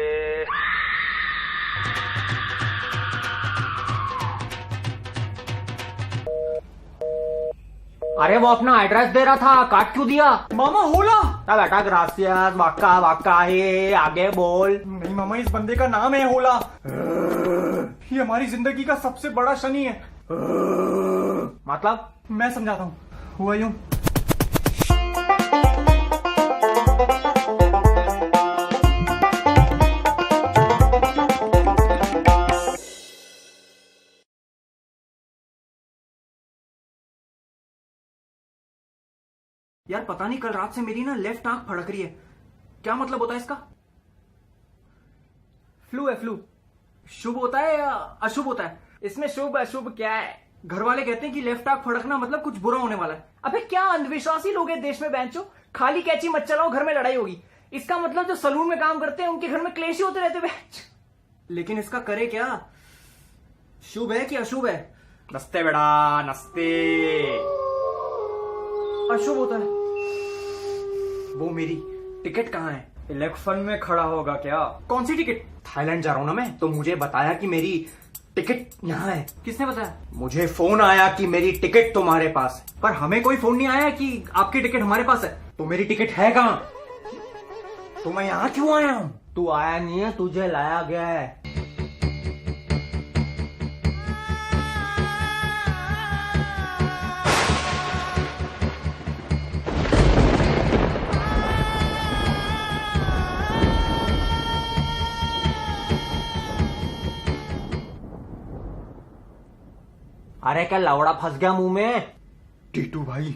अरे वो अपना एड्रेस दे रहा था, काट क्यों दिया? मामा होला। बेटा ग्रासियस, वाक्का वाक्का है, आगे बोल। नहीं मामा, इस बंदे का नाम है होला। ये हमारी जिंदगी का सबसे बड़ा शनि है। मतलब मैं समझाता हूँ। हुआ यूं, यार पता नहीं, कल रात से मेरी ना लेफ्ट आंख फड़क रही है। क्या मतलब होता है इसका? फ्लू है, फ्लू। शुभ होता है या अशुभ होता है? इसमें शुभ अशुभ क्या है? घर वाले कहते हैं कि लेफ्ट आंख फड़कना मतलब कुछ बुरा होने वाला है। अबे क्या अंधविश्वासी लोग हैं देश में बेंचो। खाली कैची मत चलाओ, घर में लड़ाई होगी। इसका मतलब जो सलून में काम करते हैं उनके घर में क्लेश ही होते रहते बेंच। लेकिन इसका करे क्या? शुभ है कि अशुभ है? नस्ते बेटा नस्ते। अशुभ होता है। वो मेरी टिकट कहाँ है? इलेक्शन में खड़ा होगा क्या? कौन सी टिकट? थाईलैंड जा रहा हूं ना मैं, तो मुझे बताया कि मेरी टिकट यहाँ है। किसने बताया? मुझे फोन आया कि मेरी टिकट तुम्हारे पास है। पर हमें कोई फोन नहीं आया कि आपकी टिकट हमारे पास है। तो मेरी टिकट है कहाँ? तो मैं यहाँ क्यों आया हूँ? तू आया नहीं है, तुझे लाया गया है। अरे क्या लवड़ा फंस गया मुंह में? टीटू भाई,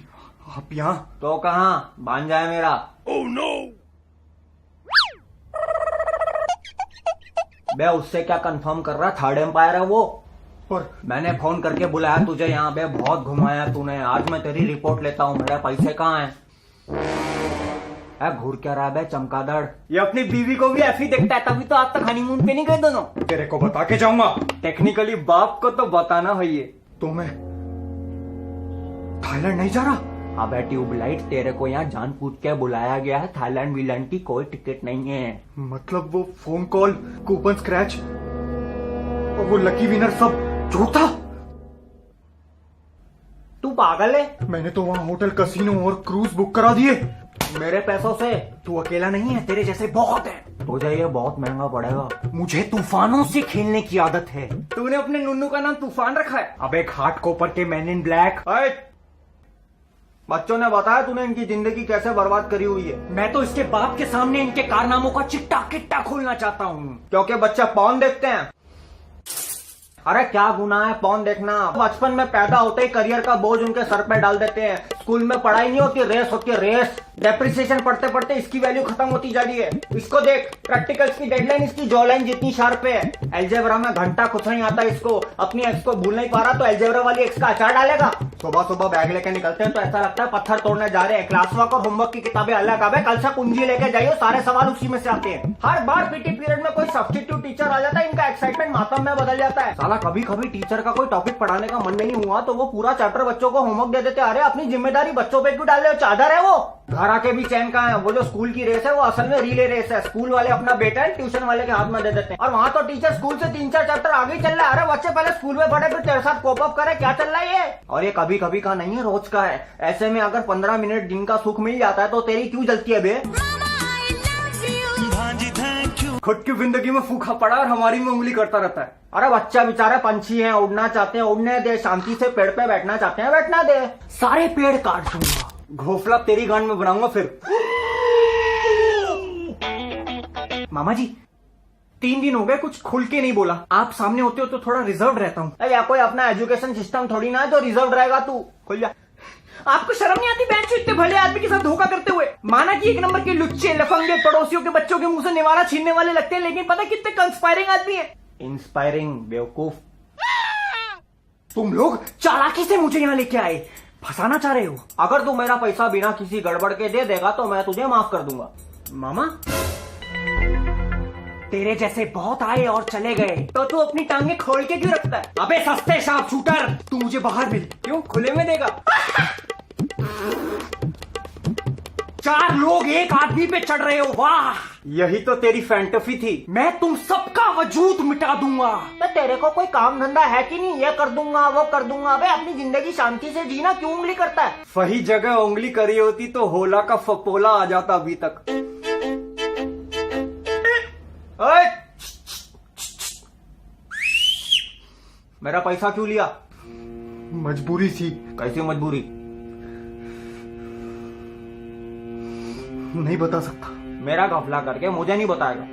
आप यहाँ? तो कहाँ बांध जाए मेरा? Oh no! बे उससे क्या कंफर्म कर रहा? थर्ड एम्पायर है वो। पर मैंने फोन करके बुलाया तुझे यहाँ पे, बहुत घुमाया तूने। आज मैं तेरी रिपोर्ट लेता हूँ। मेरे पैसे कहाँ हैं? घूर क्या रहा है चमकादड़? ये अपनी बीवी को भी ऐसी देखता है, तभी तो आज तक हनीमून पे नहीं गए दोनों। तेरे को बता के जाऊंगा। टेक्निकली बाप को तो बताना है ये। तो मैं थाईलैंड नहीं जा रहा। अबे ट्यूबलाइट, तेरे को यहाँ जान पूछ के बुलाया गया है। थाईलैंड विलैंड की कोई टिकट नहीं है। मतलब वो फोन कॉल, कूपन स्क्रैच और वो लकी विनर सब झूठ था? तू पागल है? मैंने तो वहाँ होटल, कसीनो और क्रूज बुक करा दिए मेरे पैसों से। तू अकेला नहीं है, तेरे जैसे बहुत है। तुझे ये बहुत महंगा पड़ेगा। मुझे तूफानों से खेलने की आदत है। तूने अपने नुन्नू का नाम तूफान रखा है? अब एक हार्ट कॉपर के मैन इन ब्लैक। बच्चों ने बताया तूने इनकी जिंदगी कैसे बर्बाद करी हुई है। मैं तो इसके बाप के सामने इनके कारनामों का चिट्टा किट्टा खोलना चाहता हूँ। क्योंकि बच्चा पॉर्न देखते हैं। अरे क्या गुनाह है पॉर्न देखना? बचपन में पैदा होते ही करियर का बोझ उनके सर पे डाल देते हैं। स्कूल में पढ़ाई नहीं होती, रेस होती है, रेस। डेप्रिसिएशन पढ़ते पढ़ते इसकी वैल्यू खत्म होती जा रही है। इसको देख, प्रैक्टिकल्स की डेडलाइन इसकी जॉ लाइन जितनी शार्प है। अलजेब्रा में घंटा कुछ नहीं आता इसको। अपनी एक्स को भूल नहीं पा रहा तो अलजेब्रा वाली एक्स का अचार डालेगा। सुबह सुबह बैग लेके निकलते हैं तो ऐसा लगता है पत्थर तोड़ने जा रहे हैं। क्लास वर्क और होमवर्क की किताबें अलग अब है। कल से कुंजी लेके जाइए, सारे सवाल उसी में से आते हैं। हर बार पीटी पीरियड में कोई सब्स्टिट्यूट टीचर आ जाता है, इनका एक्साइटमेंट मातम में बदल जाता है। साला कभी कभी टीचर का कोई टॉपिक पढ़ाने का मन नहीं हुआ तो वो पूरा चैप्टर बच्चों को होमवर्क दे देते। अरे अपनी जिम्मेदारी बच्चों पे क्यों डाल रहे हो? चादर है वो। घर आके भी चैन कहाँ है? वो जो स्कूल की रेस है वो असल में रिले रेस है। स्कूल वाले अपना बेटा ट्यूशन वाले के हाथ में दे देते हैं और वहाँ तो टीचर स्कूल से 3-4 चैप्टर आगे चल रहा है। अरे बच्चे पहले स्कूल में पढ़े फिर तेरे साथ कोप अप करे, क्या चल रहा है ये? और ये कभी कभी का नहीं है, रोज का है। ऐसे में अगर 15 मिनट दिन का सुख मिल जाता है तो तेरी क्यों जलती है बे? खुद की जिंदगी में फूखा पड़ा और हमारी में उंगली करता रहता है। अरे बच्चा बेचारे पंछी हैं, उड़ना चाहते हैं, उड़ने दे। शांति से पेड़ पे बैठना चाहते हैं, बैठना दे। सारे पेड़ काट दूंगा, घोफला तेरी गांड में बनाऊंगा फिर। मामा जी, 3 दिन हो गए कुछ खुल के नहीं बोला। आप सामने होते हो तो थोड़ा रिजर्व रहता हूँ। या कोई अपना एजुकेशन सिस्टम थोड़ी ना है जो रिजर्व रहेगा। तू खुल जा। आपको शर्म नहीं आती बेंचो इतने भले आदमी के साथ धोखा करते हुए? माना कि 1 नंबर के लुच्चे लफंगे पड़ोसियों के बच्चों के मुंह से निवाला छीनने वाले लगते हैं, लेकिन पता कितने कंस्पायरिंग आदमी है। इंस्पायरिंग बेवकूफ। तुम लोग चालाकी से मुझे यहाँ लेके आए, फंसाना चाह रहे हो। अगर तू मेरा पैसा बिना किसी गड़बड़ के दे देगा तो मैं तुझे माफ कर दूंगा। मामा, तेरे जैसे बहुत आए और चले गए, तो तू अपनी टांगे खोल के क्यों रखता है? अबे सस्ते शार्प शूटर, तू मुझे बाहर मिल। क्यों खुले में देगा? 4 लोग एक आदमी पे चढ़ रहे हो, वाह। यही तो तेरी फैंटेसी थी। मैं तुम सबका वजूद मिटा दूंगा। तो तेरे को कोई काम धंधा है कि नहीं? ये कर दूंगा वो कर दूंगा। बे अपनी जिंदगी शांति से जीना, क्यों उंगली करता है? सही जगह उंगली करी होती तो होला का फपोला आ जाता अभी तक। ओए! मेरा पैसा क्यों लिया? मजबूरी थी। कैसी मजबूरी? नहीं बता सकता। मेरा घपला करके मुझे नहीं बताएगा।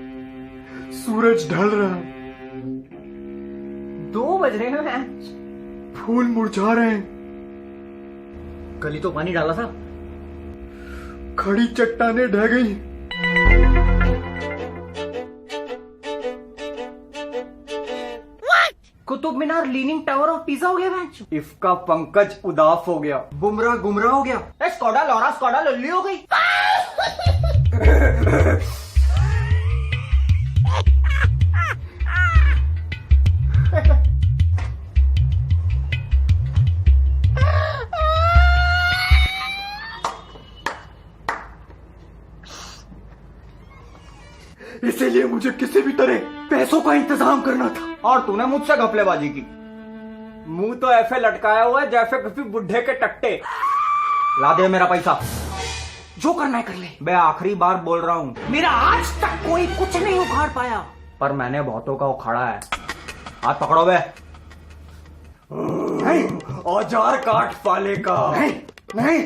सूरज ढल रहा है, 2 बज रहे हैं, फूल मुरझा रहे हैं, कल ही तो पानी डाला था। खड़ी चट्टाने ढह गई। Qutub Minar leaning tower of pizza हो गया मैच। इसका पंकज उदास हो गया, बुमराह गुमराह हो गया। स्कॉडा लौरा स्कॉडा लल्ली हो गई। इसीलिए मुझे किसी भी तरह पैसों का इंतजाम करना था। और तूने मुझसे घपलेबाजी की। मुंह तो ऐसे लटकाया हुआ है जैसे किसी बुढ़े के टट्टे। ला दे मेरा पैसा, जो करना है कर ले। मैं आखिरी बार बोल रहा हूँ, मेरा आज तक कोई कुछ नहीं उखाड़ पाया, पर मैंने बहुतों का उखाड़ा है। हाथ पकड़ो बे। औजार काट पाले का। नहीं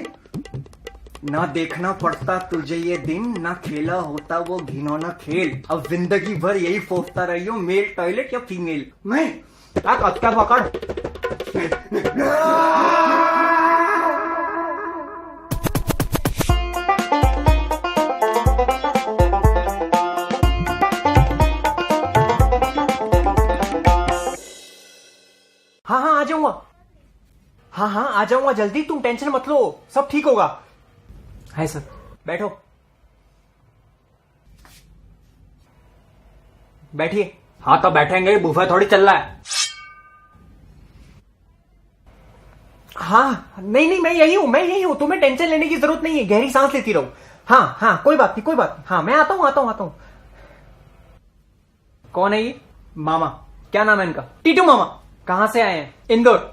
ना देखना पड़ता तुझे ये दिन, ना खेला होता वो घिनौना खेल। अब जिंदगी भर यही सोचता रही हो, मेल टॉयलेट या फीमेल। नहीं क्या पकड़। हाँ आ जाऊंगा। हाँ आ जाऊंगा जल्दी, तुम टेंशन मत लो, सब ठीक होगा। है सर। बैठो, बैठिए। हाँ तो बैठेंगे, बुफे थोड़ी चल रहा है। हाँ नहीं मैं यही हूँ, तुम्हें टेंशन लेने की जरूरत नहीं है, गहरी सांस लेती रहो। हाँ कोई बात नहीं। हाँ मैं आता हूँ। कौन है ये? मामा। क्या नाम है इनका? टीटू मामा। कहाँ से आए हैं? इंदौर।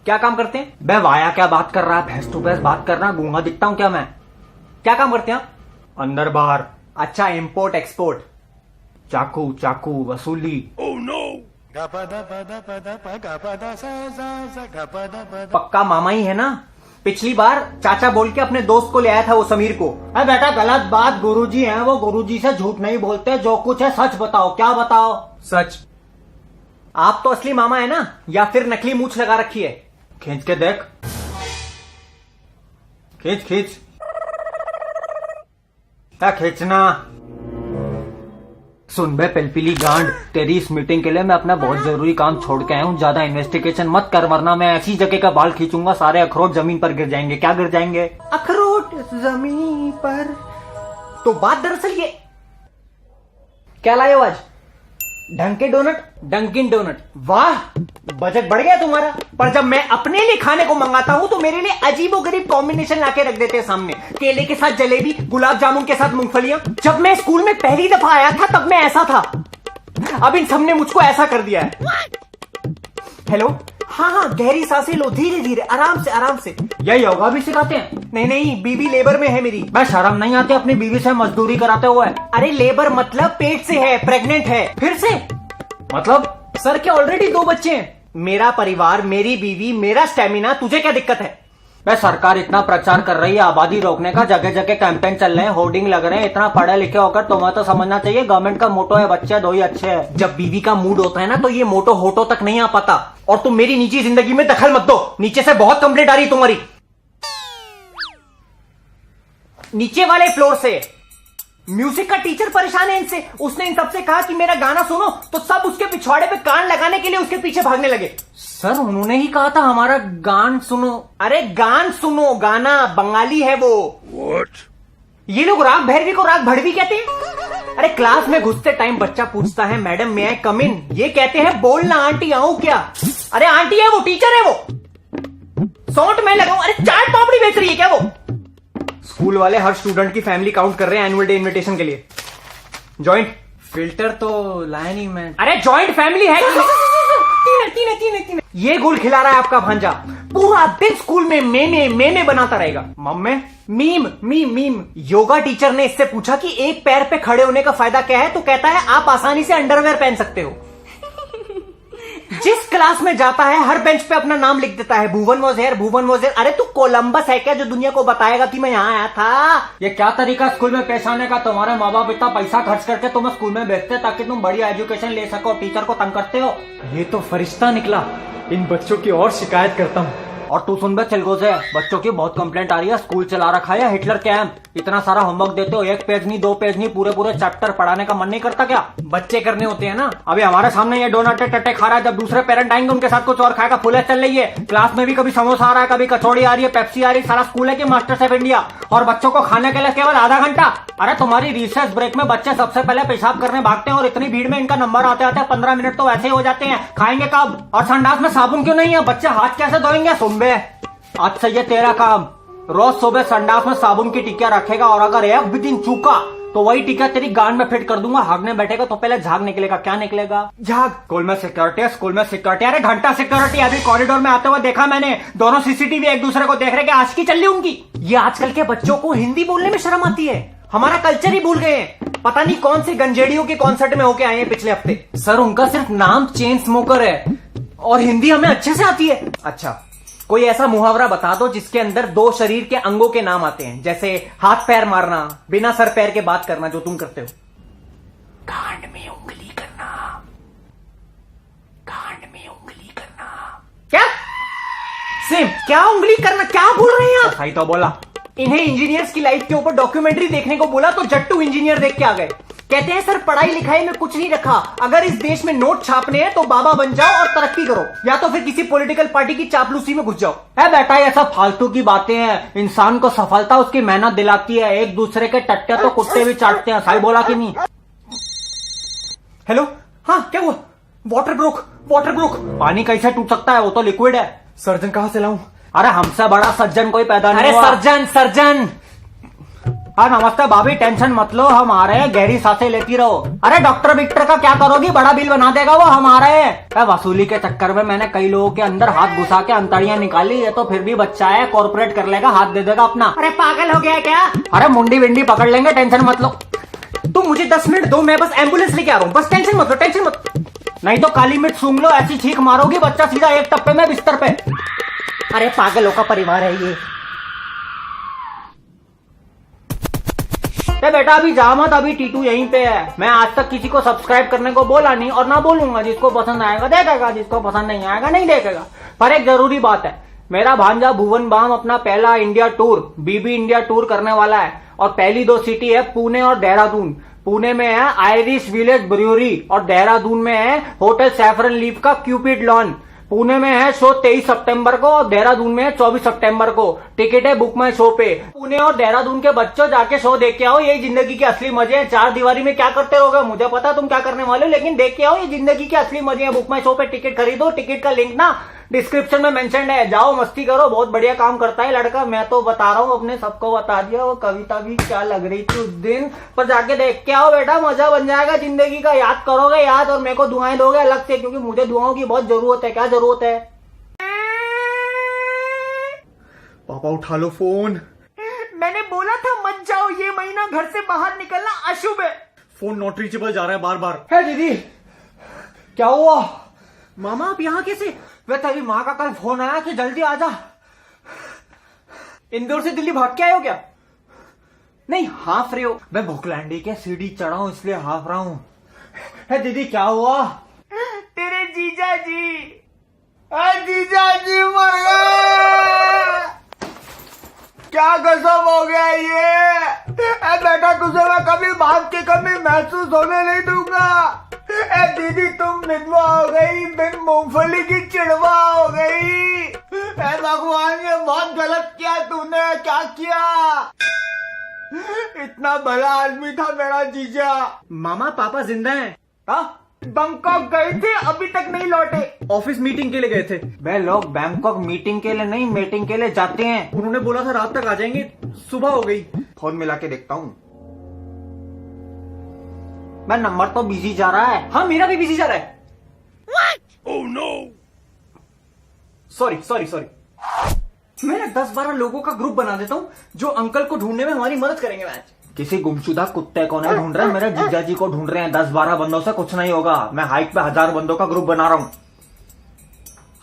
क्या काम करते हैं? बे वाया क्या बात कर रहा है, फेस टू फेस बात कर रहा है, गूंगा दिखता हूं क्या मैं? क्या काम करते हैं आप? अंदर बाहर। अच्छा, इंपोर्ट एक्सपोर्ट। चाकू वसूली। Oh no. पक्का मामा ही है ना? पिछली बार चाचा बोल के अपने दोस्त को ले आया था वो समीर को। अरे बेटा गलत बात, गुरुजी हैं वो, गुरुजी से झूठ नहीं बोलते, जो कुछ है सच बताओ। क्या बताओ? सच। आप तो असली मामा है ना, या फिर नकली मूछ लगा रखी है? खींच के देख, खींच। क्या खींचना? सुन बे पिलपिली गांड, तेरी इस मीटिंग के लिए मैं अपना बहुत जरूरी काम छोड़ के आया हूँ। ज्यादा इन्वेस्टिगेशन मत कर, वरना मैं ऐसी जगह का बाल खींचूंगा सारे अखरोट जमीन पर गिर जाएंगे। क्या गिर जाएंगे? अखरोट जमीन पर। तो बात दरअसल ये, क्या लाए हो आज? Dunkin donut. वाह, बजट बढ़ गया तुम्हारा। पर जब मैं अपने लिए खाने को मंगाता हूं तो मेरे लिए अजीबोगरीब कॉम्बिनेशन लाके रख देते हैं सामने। केले के साथ जलेबी, गुलाब जामुन के साथ मूंगफलियां। जब मैं स्कूल में पहली दफा आया था तब मैं ऐसा था, अब इन सबने मुझको ऐसा कर दिया है। हेलो। हाँ गहरी सांसें लो, धीरे धीरे, आराम से। यह योगा भी सिखाते हैं? नहीं, बीवी लेबर में है मेरी। मैं शर्म नहीं आती अपनी बीवी से मजदूरी कराते हुए? अरे लेबर मतलब पेट से है, प्रेग्नेंट है। फिर से मतलब? सर के ऑलरेडी 2 बच्चे हैं। मेरा परिवार, मेरी बीवी, मेरा स्टेमिना, तुझे क्या दिक्कत है? मैं सरकार इतना प्रचार कर रही है आबादी रोकने का, जगह जगह कैंपेन चल रहे हैं, होर्डिंग लग रहे हैं। इतना पढ़े लिखे होकर तुम्हें तो समझना चाहिए गवर्नमेंट का मोटो है बच्चे दो ही अच्छे है। जब बीवी का मूड होता है ना तो ये मोटो होटो तक नहीं आ पाता। और तुम मेरी निजी जिंदगी में दखल मत दो, नीचे से बहुत कंप्लेंट आ रही तुम्हारी। नीचे वाले फ्लोर से। म्यूजिक का टीचर परेशान है इनसे, उसने इन सबसे कहा कि मेरा गाना सुनो तो सब उसके पिछवाड़े पे कान लगाने के लिए उसके पीछे भागने लगे। सर उन्होंने ही कहा था हमारा गान सुनो। अरे गान सुनो, गाना बंगाली है वो। What? ये लोग राग भैरवी को राग भड़वी कहते हैं। अरे क्लास में घुसते टाइम बच्चा पूछता है मैडम मे आई कम इन, ये कहते हैं बोलना आंटी आऊं क्या। अरे आंटी है वो, टीचर है वो। सौंठ मैं लगाऊं? अरे चाट पापड़ी बेच रही है क्या वो? स्कूल वाले हर स्टूडेंट की फैमिली काउंट कर रहे हैं एनुअल डे इनविटेशन के लिए। जॉइंट फिल्टर तो लाया नहीं मैं। अरे जॉइंट फैमिली है तीन। ये गुल खिला रहा है आपका भांजा, पूरा दिन स्कूल में मेमे बनाता रहेगा। मम्मे मीम। योगा टीचर ने इससे पूछा कि एक पैर पे खड़े होने का फायदा क्या है, तो कहता है आप आसानी से अंडरवेयर पहन सकते हो। जिस क्लास में जाता है हर बेंच पे अपना नाम लिख देता है, भुवन वॉज हियर। अरे तू कोलंबस है क्या जो दुनिया को बताएगा कि मैं यहाँ आया था? ये क्या तरीका स्कूल में पेश आने का? तुम्हारे माँ बाप इतना पैसा खर्च करके तुम्हें स्कूल में भेजते ताकि तुम बढ़िया एजुकेशन ले सको, टीचर को तंग करते हो। ये तो फरिश्ता निकला, इन बच्चों की और शिकायत करता हूँ। और तू सुन बे चिलगो से, बच्चों की बहुत कंप्लेंट आ रही है, स्कूल चला रखा है हिटलर कैंप। इतना सारा होमवर्क देते हो, 1 पेज नहीं 2 पेज नहीं, पूरे चैप्टर पढ़ाने का मन नहीं करता क्या? बच्चे करने होते हैं ना। अभी हमारे सामने ये डोनट टट्टे खा रहा है, जब दूसरे पेरेंट आएंगे उनके साथ कुछ और खाएगा, फुले चल रही है। क्लास में भी कभी समोसा आ रहा है, कभी कचौड़ी आ रही है, पेप्सी आ रही है। सारा स्कूल है कि मास्टर शेफ इंडिया, और बच्चों को खाने के लिए केवल आधा घंटा। अरे तुम्हारी रिसेस ब्रेक में बच्चे सबसे पहले पेशाब करने भागते हैं, और इतनी भीड़ में इनका नंबर आते आते 15 मिनट तो ऐसे ही हो जाते हैं। खाएंगे कब? और संडास में साबुन क्यों नहीं है? बच्चे हाथ कैसे धोएंगे? सुन बे, आज से ये तेरा काम, रोज सुबह संडास में साबुन की टिकिया रखेगा, और अगर एक भी दिन चूका तो वही टिकिया तेरी गांड में फिट कर दूंगा। हागने बैठेगा तो पहले झाग निकलेगा। क्या निकलेगा? झाग। स्कूल में सिक्योरिटी। अरे घंटा सिक्योरिटी। अभी कॉरिडोर में आते हुए देखा मैंने, दोनों सीसीटीवी एक दूसरे को देख रहे, आज की चल रही उनकी। ये आजकल के बच्चों को हिंदी बोलने में शर्म आती है, हमारा कल्चर ही भूल गए हैं। पता नहीं कौन सी गंजेड़ियों के कॉन्सर्ट में होके आए हैं पिछले हफ्ते। सर उनका सिर्फ नाम चेन स्मोकर है, और हिंदी हमें अच्छे से आती है। अच्छा, कोई ऐसा मुहावरा बता दो जिसके अंदर 2 शरीर के अंगों के नाम आते हैं, जैसे हाथ पैर मारना, बिना सर पैर के बात करना, जो तुम करते हो। कांड में उंगली करना। क्या सेम? क्या उंगली करना? क्या बोल रहे हैं आप? सही तो बोला। इन्हें इंजीनियर्स की लाइफ के ऊपर डॉक्यूमेंट्री देखने को बोला तो जट्टू इंजीनियर देख के आ गए। कहते हैं सर पढ़ाई लिखाई में कुछ नहीं रखा, अगर इस देश में नोट छापने हैं तो बाबा बन जाओ और तरक्की करो, या तो फिर किसी पॉलिटिकल पार्टी की चापलूसी में घुस जाओ। है बेटा, ये सब फालतू की बातें हैं। इंसान को सफलता उसकी मेहनत दिलाती है, एक दूसरे के टट्टे तो कुत्ते भी चाटते हैं। सही बोला कि नहीं? हेलो, हाँ क्या हुआ? Water broke. पानी कैसे टूट सकता है? वो तो लिक्विड है। सर्जन कहाँ से लाऊं? अरे हमसे बड़ा सज्जन कोई पैदा नहीं हुआ। अरे सर्जन। हाँ नमस्ते भाभी, टेंशन मत लो, हम आ रहे हैं, गहरी सांसें लेती रहो। अरे डॉक्टर विक्टर का क्या करोगी, बड़ा बिल बना देगा वो, हम आ रहे हैं। वसूली के चक्कर में मैंने कई लोगों के अंदर हाथ घुसा के अंतड़ियां निकाली, ये तो फिर भी बच्चा है, कॉर्पोरेट कर लेगा, हाथ दे देगा अपना। अरे पागल हो गया क्या? अरे मुंडी विंडी पकड़ लेंगे, टेंशन मत लो। तुम मुझे 10 मिनट दो, मैं बस एम्बुलेंस लेके आ रहा हूँ, बस टेंशन मत। नहीं तो काली मिर्च सूंघ लो, ऐसी छींक मारोगी बच्चा सीधा एक टप्पे में बिस्तर पे। अरे पागलों का परिवार है ये। बेटा अभी जा मत, अभी टीटू यहीं पे है। मैं आज तक किसी को सब्सक्राइब करने को बोला नहीं और ना बोलूंगा। जिसको पसंद आएगा देखेगा, जिसको पसंद नहीं आएगा नहीं देखेगा। पर एक जरूरी बात है, मेरा भांजा भुवन बाम अपना पहला इंडिया टूर, बीबी इंडिया टूर करने वाला है, और पहली 2 सिटी है पुणे और देहरादून। पुणे में है आयरिश विलेज ब्रूअरी, और देहरादून में है होटल सैफरन लीफ का क्यूपिड लॉन। पुणे में है शो 23 सितंबर को और देहरादून में है 24 सितंबर को। टिकट है बुक माई शो पे। पुणे और देहरादून के बच्चों जाके शो देख के आओ, यही जिंदगी के असली मजे हैं। 4 दीवारी में क्या करते रहोगे मुझे पता तुम क्या करने वाले हो, लेकिन देख के आओ, ये जिंदगी के असली मजे हैं। बुक माई शो पे टिकट खरीदो, टिकट का लिंक ना डिस्क्रिप्शन में मेंशन है, जाओ मस्ती करो, बहुत बढ़िया काम करता है लड़का। मैं तो बता रहा हूँ, अपने सबको बता दिया। वो कविता भी क्या लग रही थी उस दिन, पर जाके देख के आओ बेटा, मजा बन जाएगा जिंदगी का। याद करोगे याद, और मेरे को दुआएं दोगे अलग से, क्योंकि मुझे दुआओं की बहुत जरूरत है। क्या जरूरत है? पापा उठा लो फोन। मैंने बोला था मत जाओ, ये महीना घर से बाहर निकलना अशुभ है। फोन नॉट रीचेबल जा रहा है बार बार। है दीदी, क्या हुआ? मामा आप यहाँ कैसे? वे तेरी माँ का कल फोन आया कि जल्दी आ जा। इंदौर से दिल्ली भाग के आए हो क्या? नहीं हाफ रहे हो। मैं भोकलैंडी के सीढ़ी चढ़ा हूं इसलिए हाफ रहा हूं। है दीदी क्या हुआ? तेरे जीजा जी मर गए। क्या गजब हो गया ये। बेटा तुझे मैं कभी बाप की कमी महसूस होने नहीं दूंगा। दीदी तुम विधवा हो गई, बिन मूंगफली की चिड़वा हो गई। भगवान ये बहुत गलत किया तूने, क्या किया? इतना भला आदमी था मेरा जीजा। मामा पापा जिंदा हैं? बैंकॉक गए थे, अभी तक नहीं लौटे। ऑफिस मीटिंग के लिए गए थे। वे लोग बैंकॉक मीटिंग के लिए नहीं, मीटिंग के लिए जाते हैं। उन्होंने बोला था रात तक आ जाएंगे, सुबह हो गई। फोन मिला के देखता हूँ। मैं नंबर तो बिजी जा रहा है। हाँ मेरा भी बिजी जा रहा है। सॉरी। मैं ना 10-12 लोगों का ग्रुप बना देता हूँ जो अंकल को ढूंढने में हमारी मदद करेंगे। मैच किसी गुमशुदा कुत्ते को नहीं ढूंढ रहे, मेरे जीजा जी को ढूंढ रहे हैं। 10-12 बंदों से कुछ नहीं होगा। मैं हाइट पे 1000 बंदों का ग्रुप बना रहा हूँ।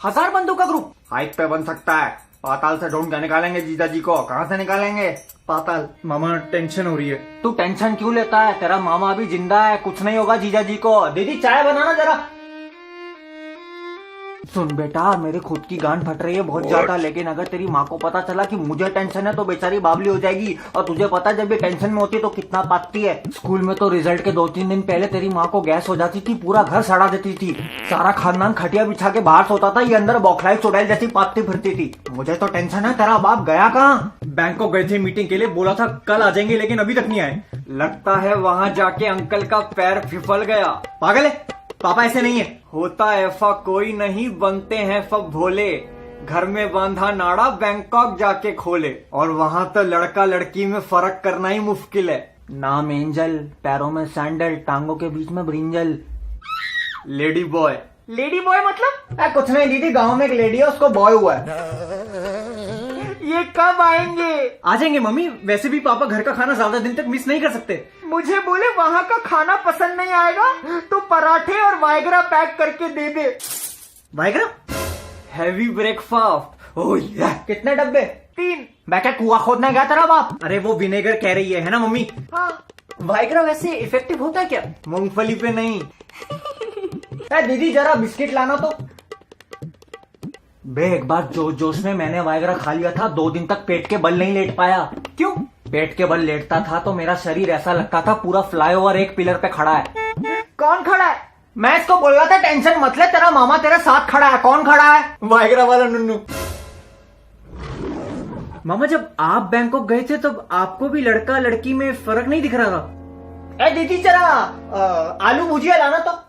1000 बंदों का ग्रुप हाइट पे बन सकता है। पाताल से ढूंढ के निकालेंगे जीजा जी को। कहाँ से निकालेंगे? पाताल। मामा टेंशन हो रही है। तू टेंशन क्यों लेता है? तेरा मामा अभी जिंदा है, कुछ नहीं होगा जीजा जी को। दीदी चाय बनाना जरा। सुन बेटा, मेरी खुद की गांड फट रही है बहुत ज्यादा, लेकिन अगर तेरी माँ को पता चला कि मुझे टेंशन है तो बेचारी बावली हो जाएगी। और तुझे पता है जब ये टेंशन में होती है तो कितना पाती है। स्कूल में तो रिजल्ट के 2-3 दिन पहले तेरी माँ को गैस हो जाती थी, पूरा घर सड़ा देती थी। सारा खानदान खटिया बिछा के बाहर सोता था, ये अंदर बौखलाई चुड़ैल जैसी पाती फिरती थी। मुझे तो टेंशन है। तेरा बाप गया कहाँ? बैंकॉक गए थे मीटिंग के लिए, बोला था कल आ जाएंगे, लेकिन अभी तक नहीं आए। लगता है वहाँ जाके अंकल का पैर फिसल गया। पागल है, पापा ऐसे नहीं है। होता ऐसा कोई नहीं, बनते हैं सब भोले। घर में बांधा नाड़ा, बैंकॉक जाके खोले। और वहाँ तो लड़का लड़की में फर्क करना ही मुश्किल है। नाम एंजल, पैरों में सैंडल, टांगों के बीच में brinjal. Lady boy. Lady boy मतलब? कुछ नहीं दीदी, गांव में एक लेडी है, उसको बॉय हुआ है। ये कब आएंगे? आ जाएंगे मम्मी। वैसे भी पापा घर का खाना ज्यादा दिन तक मिस नहीं कर सकते। मुझे बोले वहाँ का खाना पसंद नहीं आएगा तो पराठे और वाइग्रा पैक करके दे दे। वाइग्रा? Heavy breakfast. ओह यार, कितने डब्बे? 3। मैं क्या कुआं खोदने गया तेरा बाप? अरे वो विनेगर कह रही है ना मम्मी? हाँ। वाइग्रा वैसे इफेक्टिव होता है क्या? मूंगफली पे नहीं। दीदी जरा बिस्किट लाना तो। बे एक बार जोश जोश में मैंने वाइग्रा खा लिया था, 2 दिन तक पेट के बल नहीं लेट पाया। क्यों? पेट के बल लेटता था तो मेरा शरीर ऐसा लगता था पूरा फ्लाईओवर एक पिलर पे खड़ा है। कौन खड़ा है? मैं इसको बोल रहा था टेंशन मत ले, तेरा मामा तेरे साथ खड़ा है। कौन खड़ा है? वाइग्रा वाला नुन्नू। मामा जब आप बैंकॉक गए थे तब आपको भी लड़का लड़की में फर्क नहीं दिख रहा था? दीदी जरा आलू भुजिया लाना तो।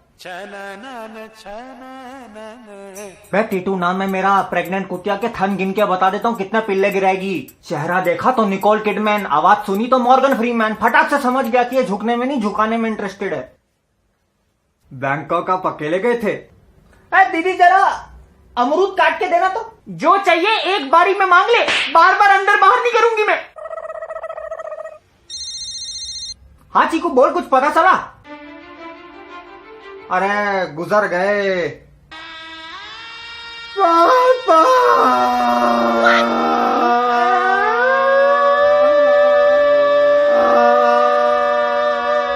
मैं टीटू नाम है मेरा। प्रेग्नेंट कुतिया के थन गिन के बता देता हूँ कितना पिल्ले गिराएगी। चेहरा देखा तो निकोल किडमैन, आवाज सुनी तो मॉर्गन फ्रीमैन। फटाक से समझ गया कि ये झुकने में नहीं झुकाने में इंटरेस्टेड है। बैंकॉक आप अकेले गए थे? दीदी जरा अमरूद काट के देना तो। जो चाहिए एक बारी में मांग ले, बार बार अंदर बाहर नहीं करूंगी मैं। हाँ चीकू बोल, कुछ पता चला? अरे गुजर गए पापा।